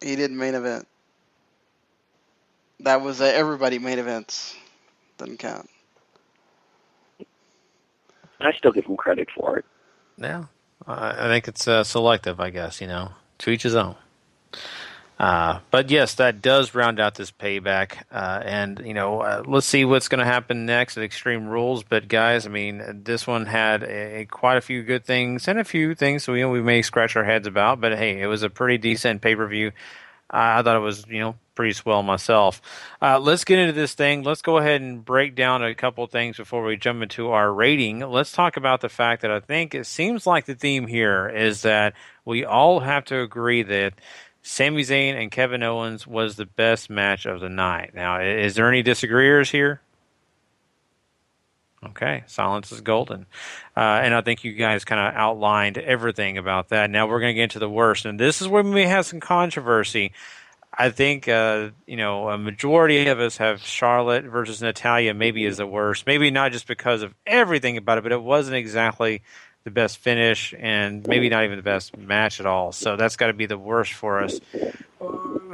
he didn't main event. That was everybody main events. Doesn't count. I still give him credit for it. Yeah, I think it's selective, I guess, you know, to each his own. But yes, that does round out this payback. And, you know, let's see what's going to happen next at Extreme Rules. But, guys, I mean, this one had quite a few good things and a few things so, you know, we may scratch our heads about. But, hey, it was a pretty decent pay-per-view. I thought it was, you know, pretty swell myself. Let's get into this thing. Let's go ahead and break down a couple things before we jump into our rating. Let's talk about the fact that I think it seems like the theme here is that we all have to agree that Sami Zayn and Kevin Owens was the best match of the night. Now, is there any disagreeers here? Okay, silence is golden. And I think you guys kind of outlined everything about that. Now we're going to get into the worst. And this is where we may have some controversy. I think, you know, a majority of us have Charlotte versus Natalya maybe as the worst. Maybe not just because of everything about it, but it wasn't exactly the best finish and maybe not even the best match at all. So that's got to be the worst for us.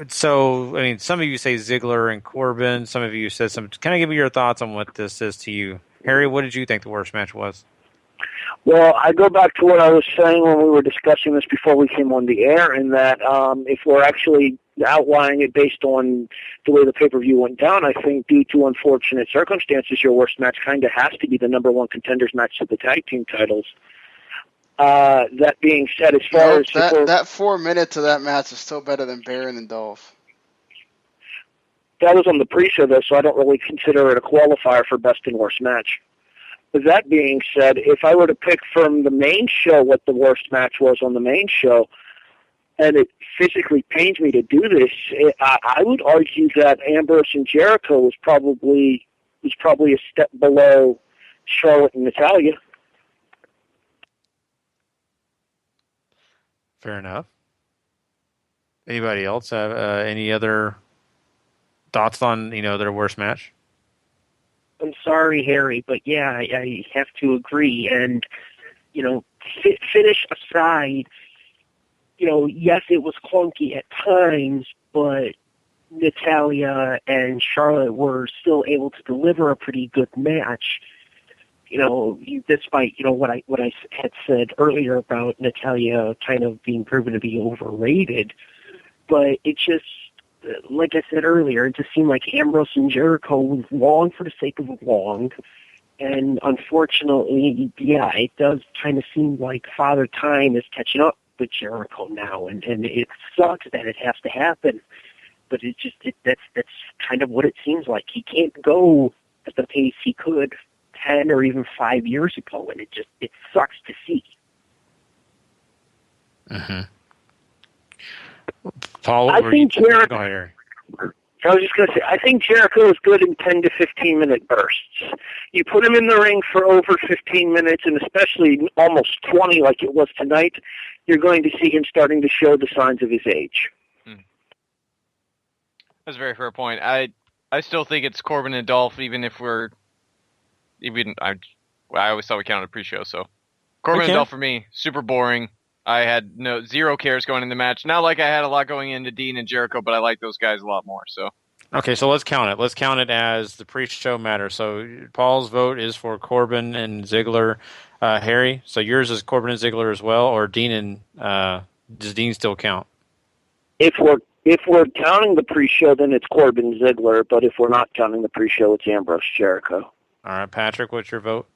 So, I mean, some of you say Ziggler and Corbin. Some of you said some. Can I give you your thoughts on what this is to you? Harry, what did you think the worst match was? Well, I go back to what I was saying when we were discussing this before we came on the air, in that if we're actually outlining it based on the way the pay-per-view went down, I think due to unfortunate circumstances, your worst match kind of has to be the number one contenders match to the tag team titles. That being said, as far as... That 4 minutes of that match is still better than Baron and Dolph. That was on the pre-show, though, so I don't really consider it a qualifier for best and worst match. But that being said, if I were to pick from the main show what the worst match was on the main show, and it physically pains me to do this, I would argue that Ambrose and Jericho was probably was probably a step below Charlotte and Natalya. Fair enough. Anybody else have any other thoughts on their worst match? I'm sorry, Harry, but yeah, I have to agree. And finish aside, yes, it was clunky at times, but Natalya and Charlotte were still able to deliver a pretty good match. Despite what I had said earlier about Natalya kind of being proven to be overrated, but it just, like I said earlier, it just seemed like Ambrose and Jericho was long for the sake of long. And unfortunately, yeah, it does kind of seem like Father Time is catching up with Jericho now, and it sucks that it has to happen. But that's kind of what it seems like. He can't go at the pace he could 10 or even 5 years ago, and it sucks to see. Mm-hmm. Paul, I think Jericho. Go ahead, Harry. I was just going to say, I think Jericho is good in 10 to 15-minute bursts. You put him in the ring for over 15 minutes, and especially almost 20 like it was tonight, you're going to see him starting to show the signs of his age. That's a very fair point. I still think it's Corbin and Dolph, even if I always thought we counted pre-show, so Corbin and Dolph for me, super boring. I had zero cares going in the match. Not like I had a lot going into Dean and Jericho, but I like those guys a lot more. So okay, so let's count it. Let's count it as the pre-show matter. So Paul's vote is for Corbin and Ziggler. Harry, so yours is Corbin and Ziggler as well, or Dean and does Dean still count? If we're counting the pre-show, then it's Corbin Ziggler. But if we're not counting the pre-show, it's Ambrose Jericho. All right, Patrick, what's your vote?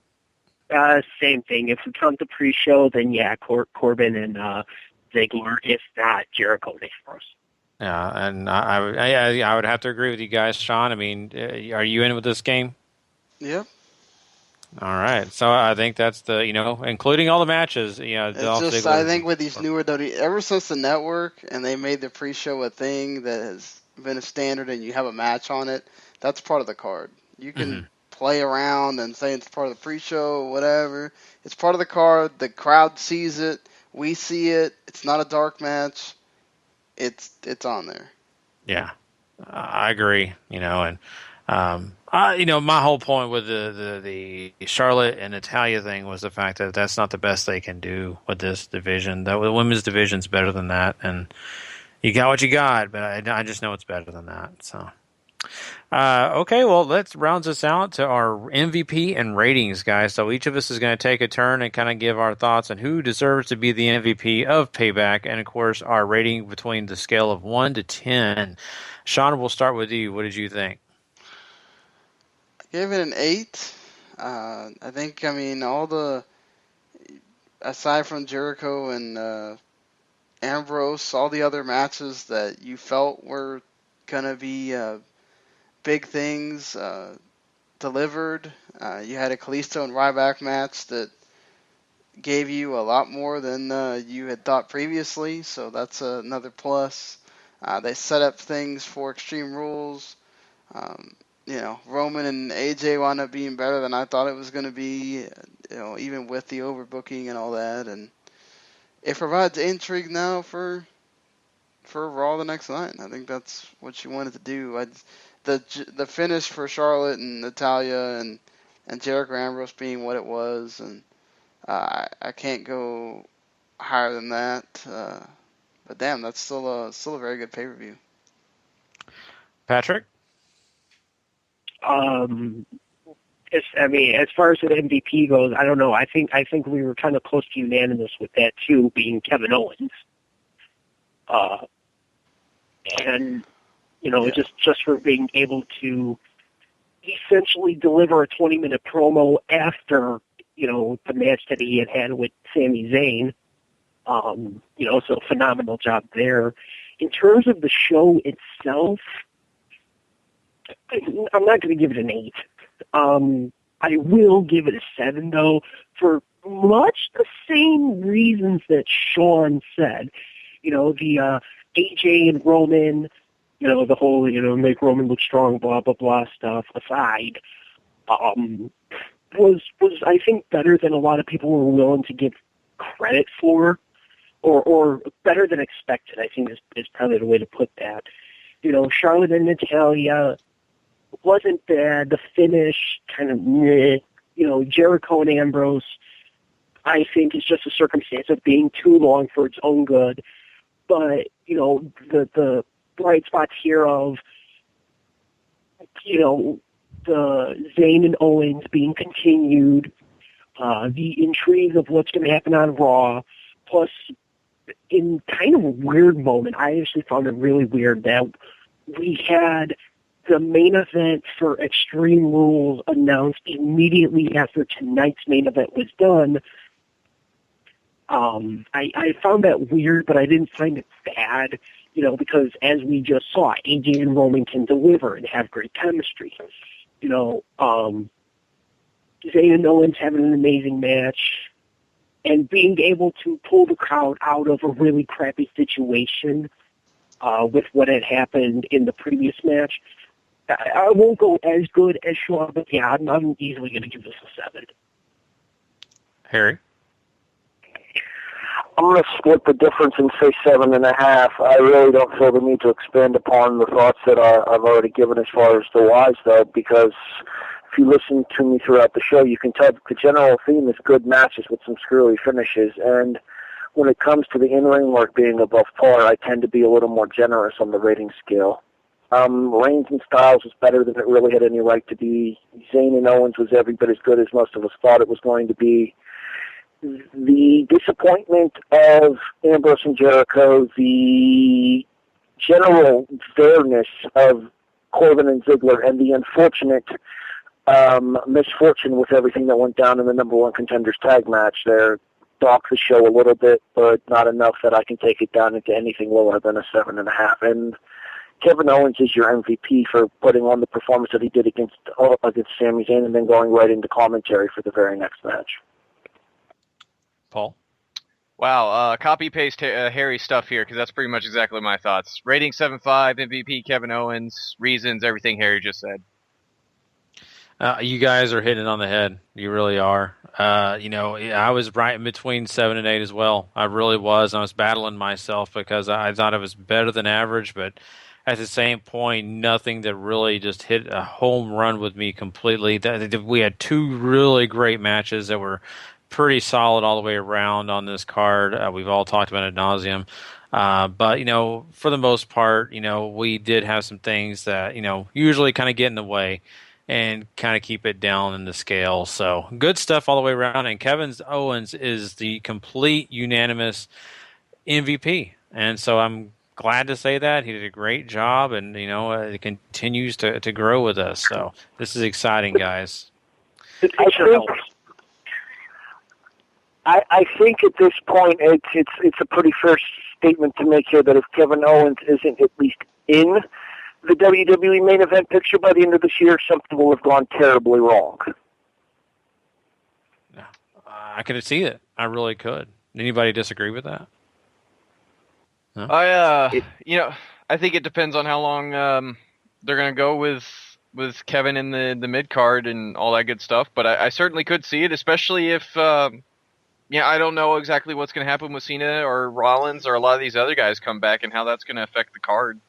Same thing. If we count the pre-show, then yeah, Corbin and Ziggler. If not, Jericho and Ambrose. Yeah, and I would have to agree with you guys, Sean. I mean, are you in with this game? Yep. All right, so I think that's including all the matches. Yeah, it's just I think with these newer WWE, ever since the network and they made the pre-show a thing that has been a standard, and you have a match on it, that's part of the card. You can play around and say it's part of the pre-show, whatever. It's part of the card. The crowd sees it. We see it. It's not a dark match. It's on there. Yeah, I agree. And my whole point with the Charlotte and Natalya thing was the fact that that's not the best they can do with this division. The women's division's better than that, and you got what you got. But I just know it's better than that. So. Okay, well, let's round us out to our MVP and ratings, guys. So each of us is going to take a turn and kind of give our thoughts on who deserves to be the MVP of Payback, and, of course, our rating between the scale of 1 to 10. Sean, we'll start with you. What did you think? I gave it an 8. I think, aside from Jericho and Ambrose, all the other matches that you felt were going to be big things delivered. You had a Kalisto and Ryback match that gave you a lot more than you had thought previously, so that's another plus. They set up things for Extreme Rules. Roman and AJ wound up being better than I thought it was going to be, even with the overbooking and all that. And it provides intrigue now for Raw the next night. I think that's what you wanted to do. The finish for Charlotte and Natalya and Jericho Ambrose being what it was, and I can't go higher than that. But damn, that's still a very good pay-per-view. Patrick? As far as the MVP goes, I don't know. I think we were kind of close to unanimous with that too, being Kevin Owens. Just for being able to essentially deliver a 20-minute promo after, the match that he had with Sami Zayn. So phenomenal job there. In terms of the show itself, I'm not going to give it an 8. I will give it a 7, though, for much the same reasons that Sean said. The AJ and Roman, the whole, make Roman look strong, blah, blah, blah stuff aside. was I think better than a lot of people were willing to give credit for, or better than expected. I think is probably the way to put that. Charlotte and Natalya wasn't bad. The finish kind of meh. Jericho and Ambrose, I think, is just a circumstance of being too long for its own good. But the bright spots here of the Zayn and Owens being continued, the intrigue of what's going to happen on Raw, plus in kind of a weird moment, I actually found it really weird that we had the main event for Extreme Rules announced immediately after tonight's main event was done. I found that weird, but I didn't find it bad, because as we just saw, AJ and Roman can deliver and have great chemistry. Zayn and Owens having an amazing match and being able to pull the crowd out of a really crappy situation with what had happened in the previous match. I won't go as good as Shawn, but yeah, I'm easily going to give this a 7. Harry? I'm going to split the difference and say 7.5. I really don't feel the need to expand upon the thoughts that I've already given as far as the whys, though, because if you listen to me throughout the show, you can tell the general theme is good matches with some screwy finishes, and when it comes to the in-ring work being above par, I tend to be a little more generous on the rating scale. Reigns and Styles was better than it really had any right to be. Zayn and Owens was every bit as good as most of us thought it was going to be. The disappointment of Ambrose and Jericho, the general fairness of Corbin and Ziggler, and the unfortunate misfortune with everything that went down in the number one contenders tag match there docked the show a little bit, but not enough that I can take it down into anything lower than a 7.5. And Kevin Owens is your MVP for putting on the performance that he did against Sami Zayn and then going right into commentary for the very next match. Paul? Wow, copy-paste Harry stuff here, because that's pretty much exactly my thoughts. Rating 7.5, MVP Kevin Owens, reasons, everything Harry just said. You guys are hitting it on the head. You really are. I was right in between 7 and 8 as well. I really was. I was battling myself because I thought it was better than average, but at the same point, nothing that really just hit a home run with me completely. We had 2 really great matches that were pretty solid all the way around on this card. We've all talked about it ad nauseum. But, for the most part, we did have some things that, usually kind of get in the way and kind of keep it down in the scale. So good stuff all the way around. And Kevin Owens is the complete unanimous MVP. And so I'm glad to say that. He did a great job, and, it continues to grow with us. So this is exciting, guys. I think at this point it's a pretty fair statement to make here that if Kevin Owens isn't at least in the WWE main event picture by the end of this year, something will have gone terribly wrong. I could see it. I really could. Anybody disagree with that? No? I think it depends on how long they're going to go with Kevin in the mid card and all that good stuff. But I certainly could see it, especially if I don't know exactly what's going to happen with Cena or Rollins or a lot of these other guys come back and how that's going to affect the card.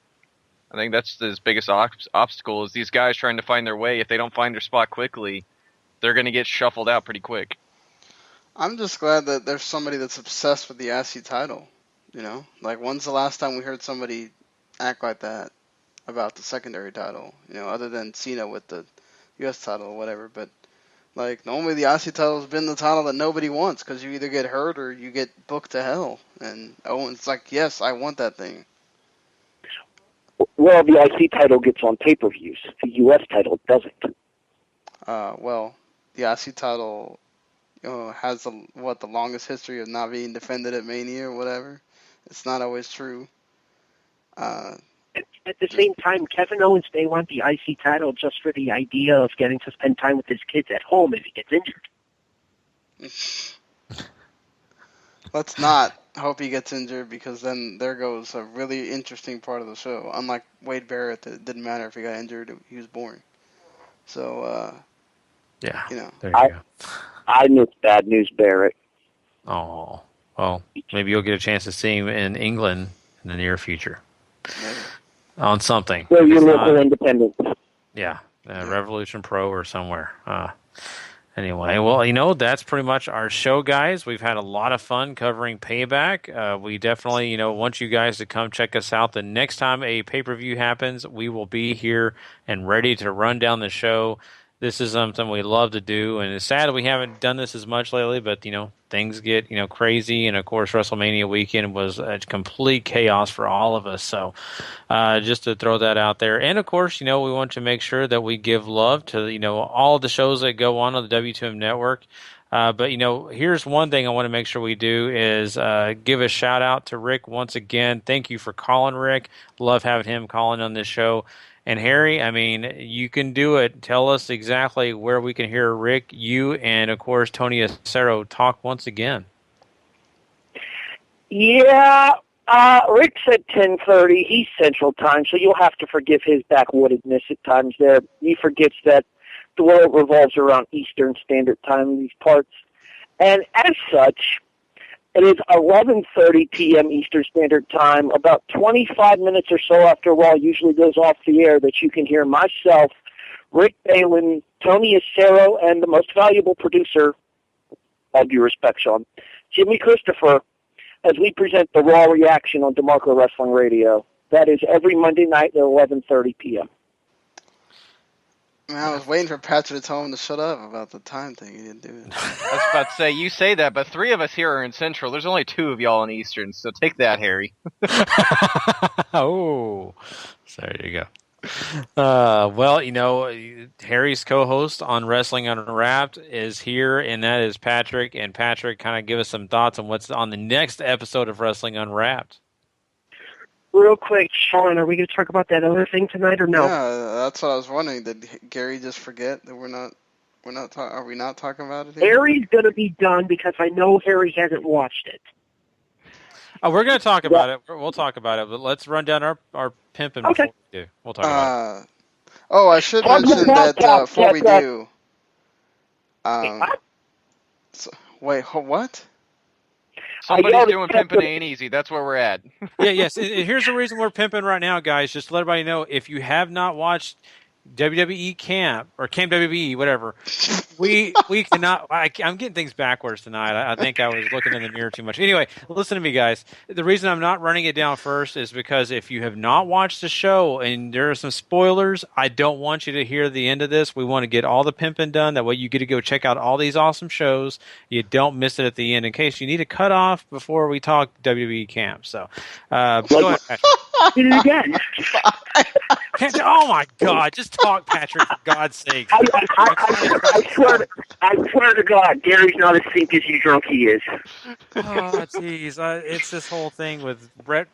I think that's his biggest obstacle is these guys trying to find their way. If they don't find their spot quickly, they're going to get shuffled out pretty quick. I'm just glad that there's somebody that's obsessed with the IC title. When's the last time we heard somebody act like that about the secondary title? Other than Cena with the U.S. title or whatever. But normally the IC title has been the title that nobody wants because you either get hurt or you get booked to hell. And Owens yes, I want that thing. Well, the IC title gets on pay-per-views. The U.S. title doesn't. The IC title has the longest history of not being defended at Mania or whatever. It's not always true. At the same time, Kevin Owens may want the IC title just for the idea of getting to spend time with his kids at home if he gets injured. Let's not hope he gets injured, because then there goes a really interesting part of the show. Unlike Wade Barrett, it didn't matter if he got injured, he was boring. So, Yeah. You know. There you go. I miss Bad News Barrett. Oh, well, maybe you'll get a chance to see him in England in the near future on something. So If your it's local not- independent. Yeah, Revolution Pro or somewhere. Anyway, well, that's pretty much our show, guys. We've had a lot of fun covering Payback. We definitely, want you guys to come check us out. The next time a pay-per-view happens, we will be here and ready to run down the show. This is something we love to do, and it's sad we haven't done this as much lately, but, things get, crazy, and, of course, WrestleMania weekend was a complete chaos for all of us, so just to throw that out there. And, of course, we want to make sure that we give love to, all the shows that go on the W2M network. But, here's one thing I want to make sure we do is give a shout-out to Rick once again. Thank you for calling, Rick. Love having him calling on this show. And Harry, you can do it. Tell us exactly where we can hear Rick, you, and of course Tony Acero talk once again. Yeah, Rick said 10:30. He's Central Time, so you'll have to forgive his backwoodedness at times there. He forgets that the world revolves around Eastern Standard Time in these parts. And as such, it is 11:30 p.m. Eastern Standard Time, about 25 minutes or so after Raw usually goes off the air, that you can hear myself, Rick Balin, Tony Acero, and the most valuable producer, all due respect, Sean, Jimmy Christopher, as we present the Raw reaction on DeMarco Wrestling Radio. That is every Monday night at 11:30 p.m. Man, I was waiting for Patrick to tell him to shut up about the time thing. He didn't do it. I was about to say, you say that, but 3 of us here are in Central. There's only 2 of y'all in Eastern, so take that, Harry. Oh, so there you go. Well, Harry's co-host on Wrestling Unwrapped is here, and that is Patrick. And Patrick, kind of give us some thoughts on what's on the next episode of Wrestling Unwrapped. Real quick, Sean, are we going to talk about that other thing tonight or no? Yeah, that's what I was wondering. Did Gary just forget that are we not talking about it here? Harry's going to be done because I know Harry hasn't watched it. Oh, we're going to talk about it. We'll talk about it, but let's run down our pimping before we do. We'll talk about it. Oh, I should mention that before we do. Wait, what? Somebody's doing pimping ain't easy. That's where we're at. Yes. And here's the reason we're pimping right now, guys. Just to let everybody know, if you have not watched WWE Camp or Camp WWE, whatever, we cannot. I'm getting things backwards tonight. I think I was looking in the mirror too much. Anyway, listen to me, guys. The reason I'm not running it down first is because if you have not watched the show and there are some spoilers, I don't want you to hear the end of this. We want to get all the pimping done. That way you get to go check out all these awesome shows. You don't miss it at the end in case you need to cut off before we talk WWE Camp. So, go ahead, Patrick. Did it again. Oh my God! Just talk, Patrick, for God's sake. I swear to God, Gary's not as sink as you drunk he is. Oh, jeez. It's this whole thing with Brett.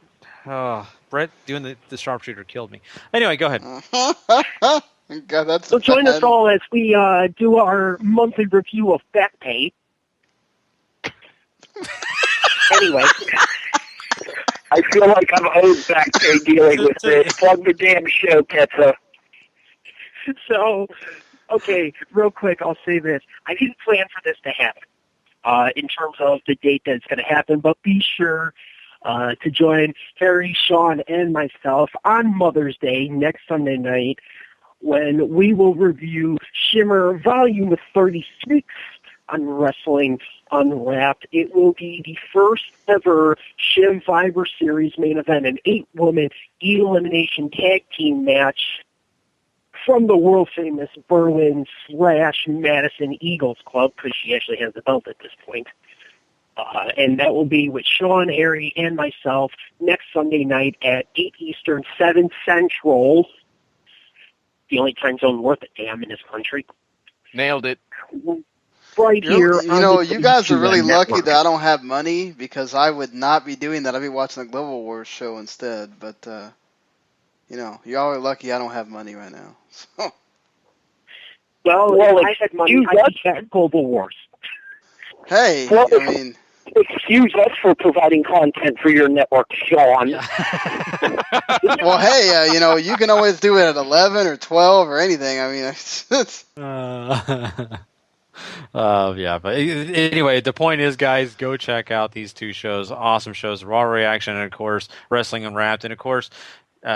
Brett doing the sharpshooter killed me. Anyway, go ahead. God, so join us all as we do our monthly review of Back Pay. Anyway. I feel like I'm owed back pay dealing with this. Plug the damn show, Ketza. So, okay, real quick, I'll say this. I didn't plan for this to happen in terms of the date that it's going to happen, but be sure to join Harry, Sean, and myself on Mother's Day next Sunday night when we will review Shimmer Volume 36 on Wrestling Unwrapped. It will be the first ever Shimviber Series main event, an 8-woman elimination tag team match from the world-famous Berlin/Madison Eagles Club, because she actually has the belt at this point. And that will be with Sean, Harry, and myself next Sunday night at 8 Eastern, 7 Central. The only time zone worth a damn in this country. Nailed it. Right here. You guys are really lucky that I don't have money, because I would not be doing that. I'd be watching the Global Wars show instead. But, y'all are lucky I don't have money right now. So. Well, if I had money, I'd be at Global Wars. Hey, Excuse us for providing content for your network, Sean. Well, hey, you can always do it at 11 or 12 or anything. I mean, it's Yeah, but anyway, the point is, guys, go check out these two shows. Awesome shows, Raw Reaction, and of course, Wrestling Unwrapped. And of course,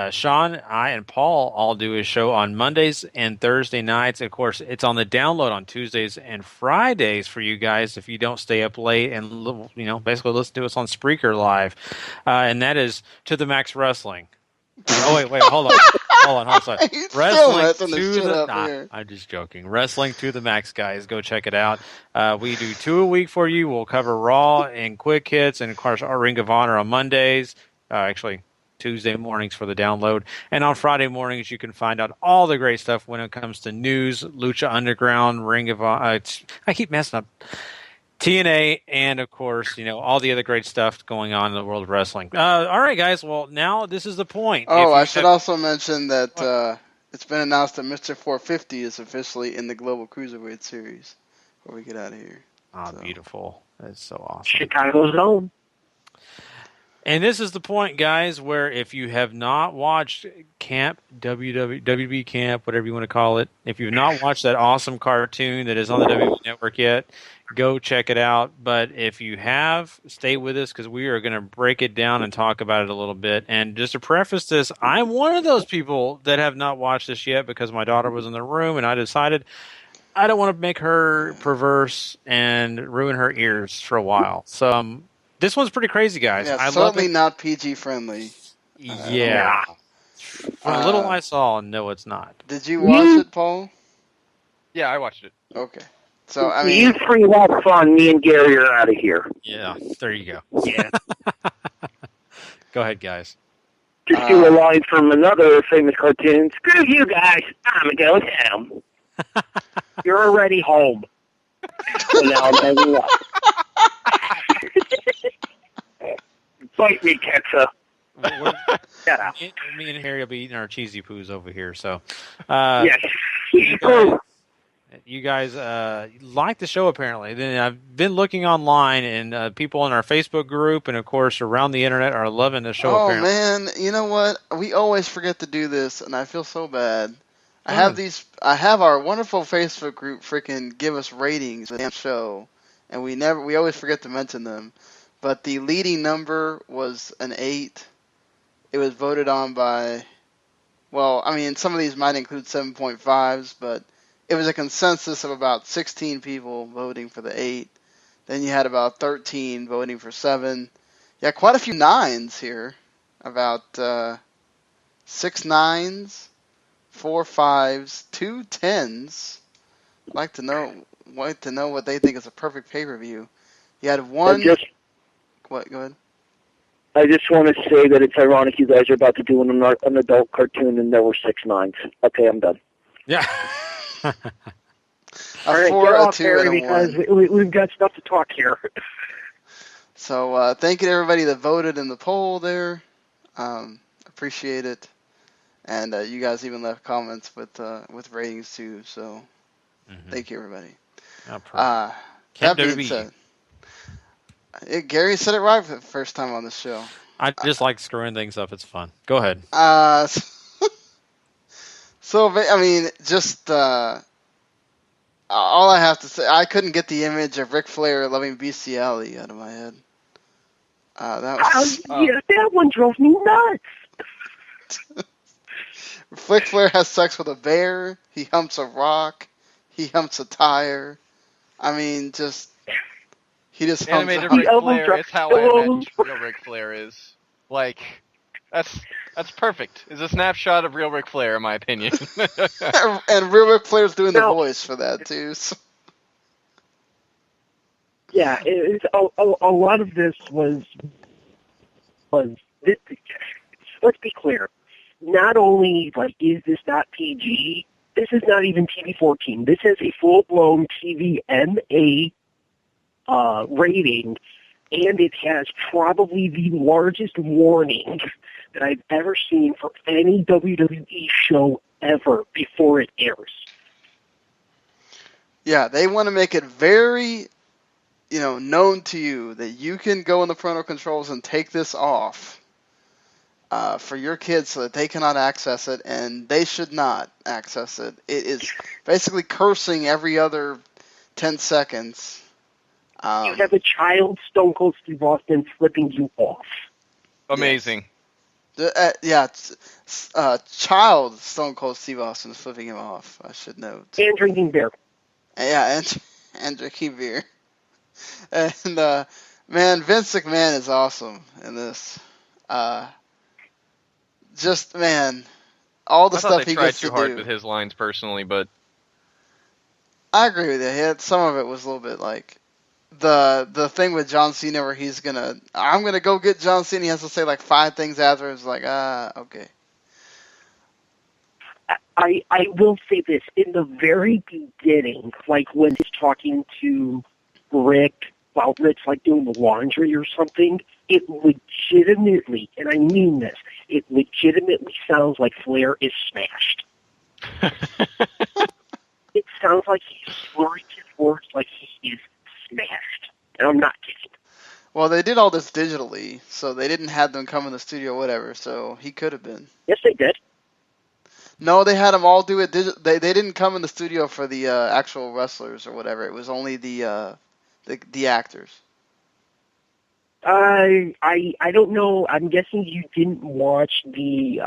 Sean, I, and Paul all do a show on Mondays and Thursday nights. Of course, it's on the download on Tuesdays and Fridays for you guys if you don't stay up late and basically listen to us on Spreaker Live. And that is To the Max Wrestling. Oh wait, hold on. Wrestling to the I'm just joking. Wrestling to the Max, guys. Go check it out. We do 2 a week for you. We'll cover Raw and Quick Hits, and of course our Ring of Honor on Mondays. Actually, Tuesday mornings for the download, and on Friday mornings you can find out all the great stuff when it comes to news, Lucha Underground, Ring of Honor. I keep messing up. TNA, and of course, all the other great stuff going on in the world of wrestling. All right, guys. Well, now this is the point. Oh, I should also mention that it's been announced that Mr. 450 is officially in the Global Cruiserweight Series before we get out of here. Beautiful. That's so awesome. Chicago's own. And this is the point, guys, where if you have not watched Camp WWE Camp, whatever you want to call it, if you've not watched that awesome cartoon that is on the WWE Network yet, go check it out. But if you have, stay with us because we are going to break it down and talk about it a little bit. And just to preface this, I'm one of those people that have not watched this yet because my daughter was in the room and I decided I don't want to make her perverse and ruin her ears for a while. So this one's pretty crazy, guys. Yeah, I certainly love it. not PG friendly. Yeah. For a little I saw, no, it's not. Did you watch it, Paul? Yeah, I watched it. Okay. So, I mean, You three have fun. Me and Gary are out of here. Yeah, there you go. Yeah. Go ahead, guys. Just do a line from another famous cartoon. Screw you guys. I'm going home. You're already home. So now I'm hanging up. Bite me, Ketza. Yeah. Me and Harry will be eating our cheesy poos over here. So, Yes. you guys like the show apparently. Then I've been looking online, and people in our Facebook group and of course around the internet are loving the show. Oh apparently. man, you know what? We always forget to do this, and I feel so bad. I have our wonderful Facebook group freaking give us ratings for the show, and we always forget to mention them. But the leading number was an 8. It was voted on by, well, I mean, some of these might include 7.5s, but it was a consensus of about 16 people voting for the 8. Then you had about 13 voting for 7. Yeah, quite a few 9s here. About 6 9s, 4 5s, 2 10s. I'd like to know what they think is a perfect pay-per-view. You had one. What? Go ahead. I just want to say that it's ironic you guys are about to do an adult cartoon and there were 6 9s. Okay, I'm done. Yeah. All right, 4, get a off 2, there and a because 1. we've got stuff to talk here. So thank you to everybody that voted in the poll there. Appreciate it. And you guys even left comments with ratings too. So thank you, everybody. That being said, Gary said it right for the first time on the show. I just like screwing things up. It's fun. Go ahead. So, I mean, just all I have to say, I couldn't get the image of Ric Flair loving bestiality out of my head. That one drove me nuts. Ric Flair has sex with a bear. He humps a rock. He humps a tire. I mean, he just humps Animated a Ric Flair. It's how I imagine real Ric Flair is. Like, that's perfect. It's a snapshot of real Ric Flair, in my opinion. And real Ric Flair's doing the voice for that too. So. Yeah, it's a lot of this was. Let's be clear. Not only is this not PG, this is not even TV-14. This has a full-blown TVMA rating, and it has probably the largest warning that I've ever seen for any WWE show ever before it airs. Yeah, they want to make it very, known to you that you can go in the parental controls and take this off for your kids so that they cannot access it, and they should not access it. It is basically cursing every other 10 seconds. You have a child, Stone Cold Steve Austin, flipping you off. Amazing. Child Stone Cold Steve Austin is flipping him off, I should note. And drinking beer. Yeah, and drinking beer. And, man, Vince McMahon is awesome in this. Just, man, all the stuff he gets to do. I tried too hard with his lines personally, but... I agree with you. Some of it was a little bit like... The thing with John Cena where I'm gonna go get John Cena, he has to say like 5 things after, it's like, okay. I will say this, in the very beginning, like when he's talking to Rick while Rick's like doing the laundry or something, it legitimately, and I mean this, it legitimately sounds like Flair is smashed. It sounds like he's slurring his words like he is smashed. And I'm not kidding. Well, they did all this digitally, so they didn't have them come in the studio or whatever, so he could have been. Yes, they did. No, they had them all do it digital. They didn't come in the studio for the actual wrestlers or whatever. It was only the actors. I don't know. I'm guessing you didn't watch the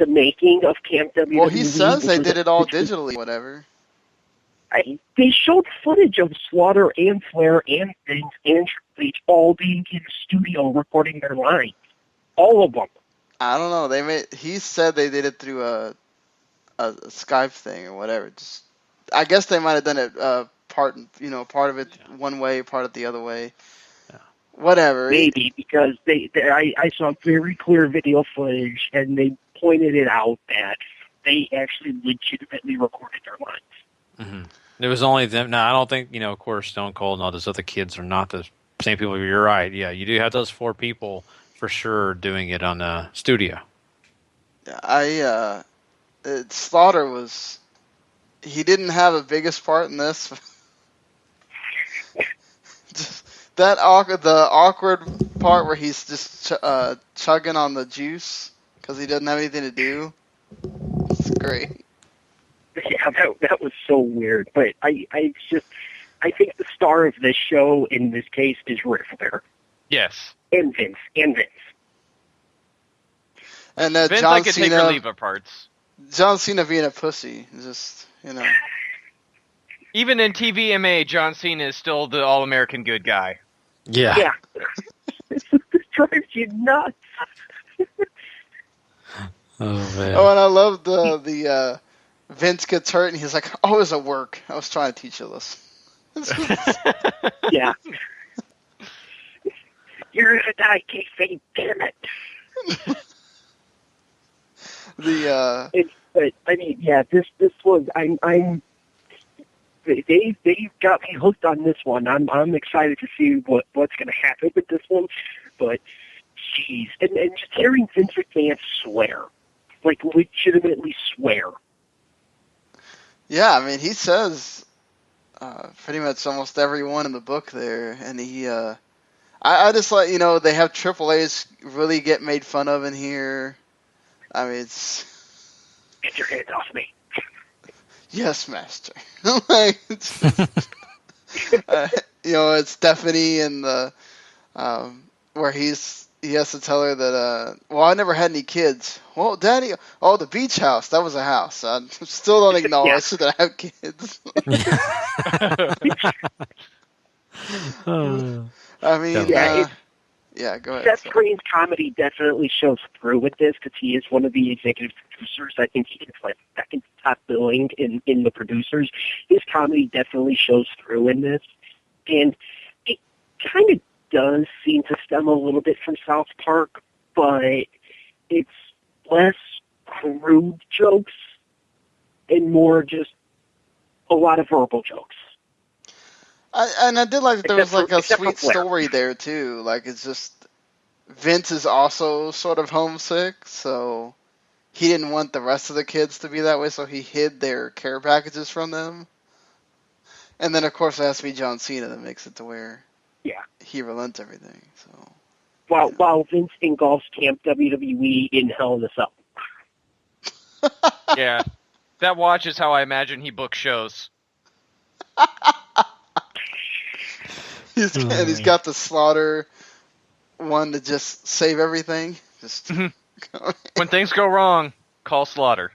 making of Camp WWE. Well, he says they did it all digitally, whatever. They showed footage of Slaughter and Flair and Vince and Triple H all being in the studio recording their lines. All of them. I don't know. He said they did it through a Skype thing or whatever. I guess they might have done it part of it one way, part of the other way. Yeah. Whatever. Maybe because I saw very clear video footage and they pointed it out that they actually legitimately recorded their lines. Mm-hmm. It was only them. No, I don't think, of course, Stone Cold and all those other kids are not the same people. You're right. Yeah, you do have those 4 people for sure doing it on the studio. Yeah, Slaughter he didn't have the biggest part in this. Just the awkward part where he's just chugging on the juice because he doesn't have anything to do. It's great. Yeah, that was so weird. But I think the star of this show in this case is Ric Flair. Yes. And Vince. And Vince, John I could Cena, take or leave it parts. John Cena being a pussy, just Even in TVMA, John Cena is still the all-American good guy. Yeah. Yeah. This drives you nuts. Oh man. Oh, and I love the Vince gets hurt and he's like, "Oh, it was at work. I was trying to teach you this." Yeah. You're gonna die, kayfabe, damn it. But I mean, yeah, this was they've got me hooked on this one. I'm excited to see what's gonna happen with this one. But jeez, and just hearing Vince McMahon swear, like legitimately swear. Yeah, I mean, he says pretty much almost everyone in the book there, and he. I just like they have Triple H really get made fun of in here. I mean, it's. Get your hands off me. Yes, master. Like, it's Stephanie and the where he has to tell her that I never had any kids. Well, Daddy, the beach house, that was a house. I still don't acknowledge that I have kids. I mean, go ahead. Seth Green's comedy definitely shows through with this because he is one of the executive producers. I think he gets like second top billing in the producers. His comedy definitely shows through in this, and it kind of does seem to stem a little bit from South Park, but it's less crude jokes and more just a lot of verbal jokes. I did like that there was like a sweet story there too. Like it's just Vince is also sort of homesick, so he didn't want the rest of the kids to be that way, so he hid their care packages from them. And then, of course, it has to be John Cena that makes it to where he relents everything. So While Vince engulfs Camp WWE in Hell in a Cell. Yeah. That watch is how I imagine he books shows. He's got the Slaughter one to just save everything. Just When things go wrong, call Slaughter.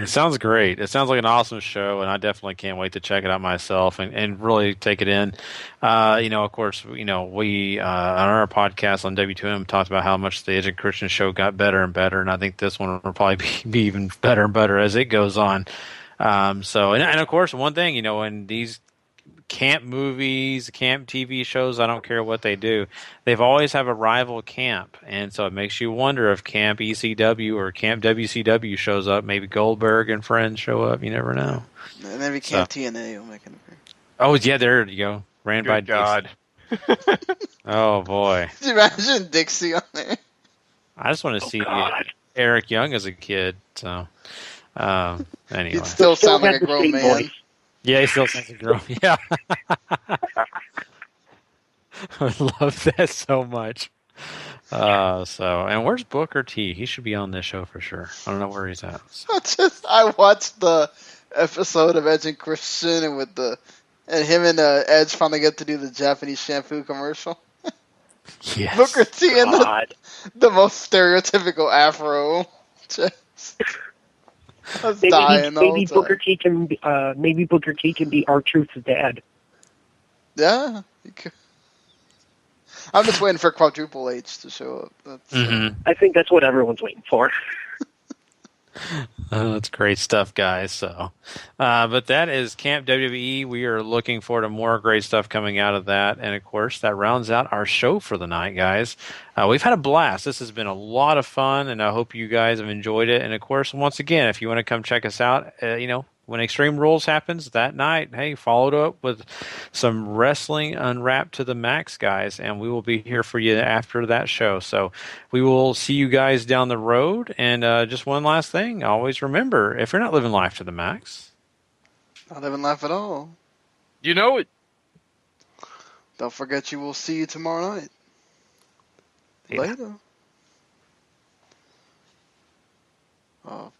It sounds great. It sounds like an awesome show, and I definitely can't wait to check it out myself and really take it in. Of course, we on our podcast on W2M talked about how much the Edge and Christian show got better and better, and I think this one will probably be even better and better as it goes on. And of course, one thing, in these camp movies, camp TV shows, I don't care what they do, they've always have a rival camp, and so it makes you wonder if Camp ECW or Camp WCW shows up. Maybe Goldberg and friends show up. You never know. And maybe Camp TNA will make an appearance. Oh yeah, there you go. Ran Good by God. Oh boy. Could you imagine Dixie on there? I just want to see Eric Young as a kid. So anyway, He'd still sound like a grown man. Voice. Yeah, he still sounds like a girl. Yeah. I love that so much. And where's Booker T? He should be on this show for sure. I don't know where he's at. So. I watched the episode of Edge and Christian and him and Edge finally get to do the Japanese shampoo commercial. Yes. Booker T and the most stereotypical afro. Maybe Booker T can be R-Truth's dad. Yeah, he could. I'm just waiting for Quadruple H to show up. I think that's what everyone's waiting for. That's great stuff, guys. So, but that is Camp WWE. We are looking forward to more great stuff coming out of that, and of course, that rounds out our show for the night, guys. We've had a blast. This has been a lot of fun, and I hope you guys have enjoyed it. And of course, once again, if you want to come check us out, when Extreme Rules happens that night, hey, follow it up with some Wrestling Unwrapped to the max, guys, and we will be here for you after that show. So we will see you guys down the road. And just one last thing, always remember, if you're not living life to the max, not living life at all. You know it. Don't forget, you will see you tomorrow night. Yeah. Later. Oh.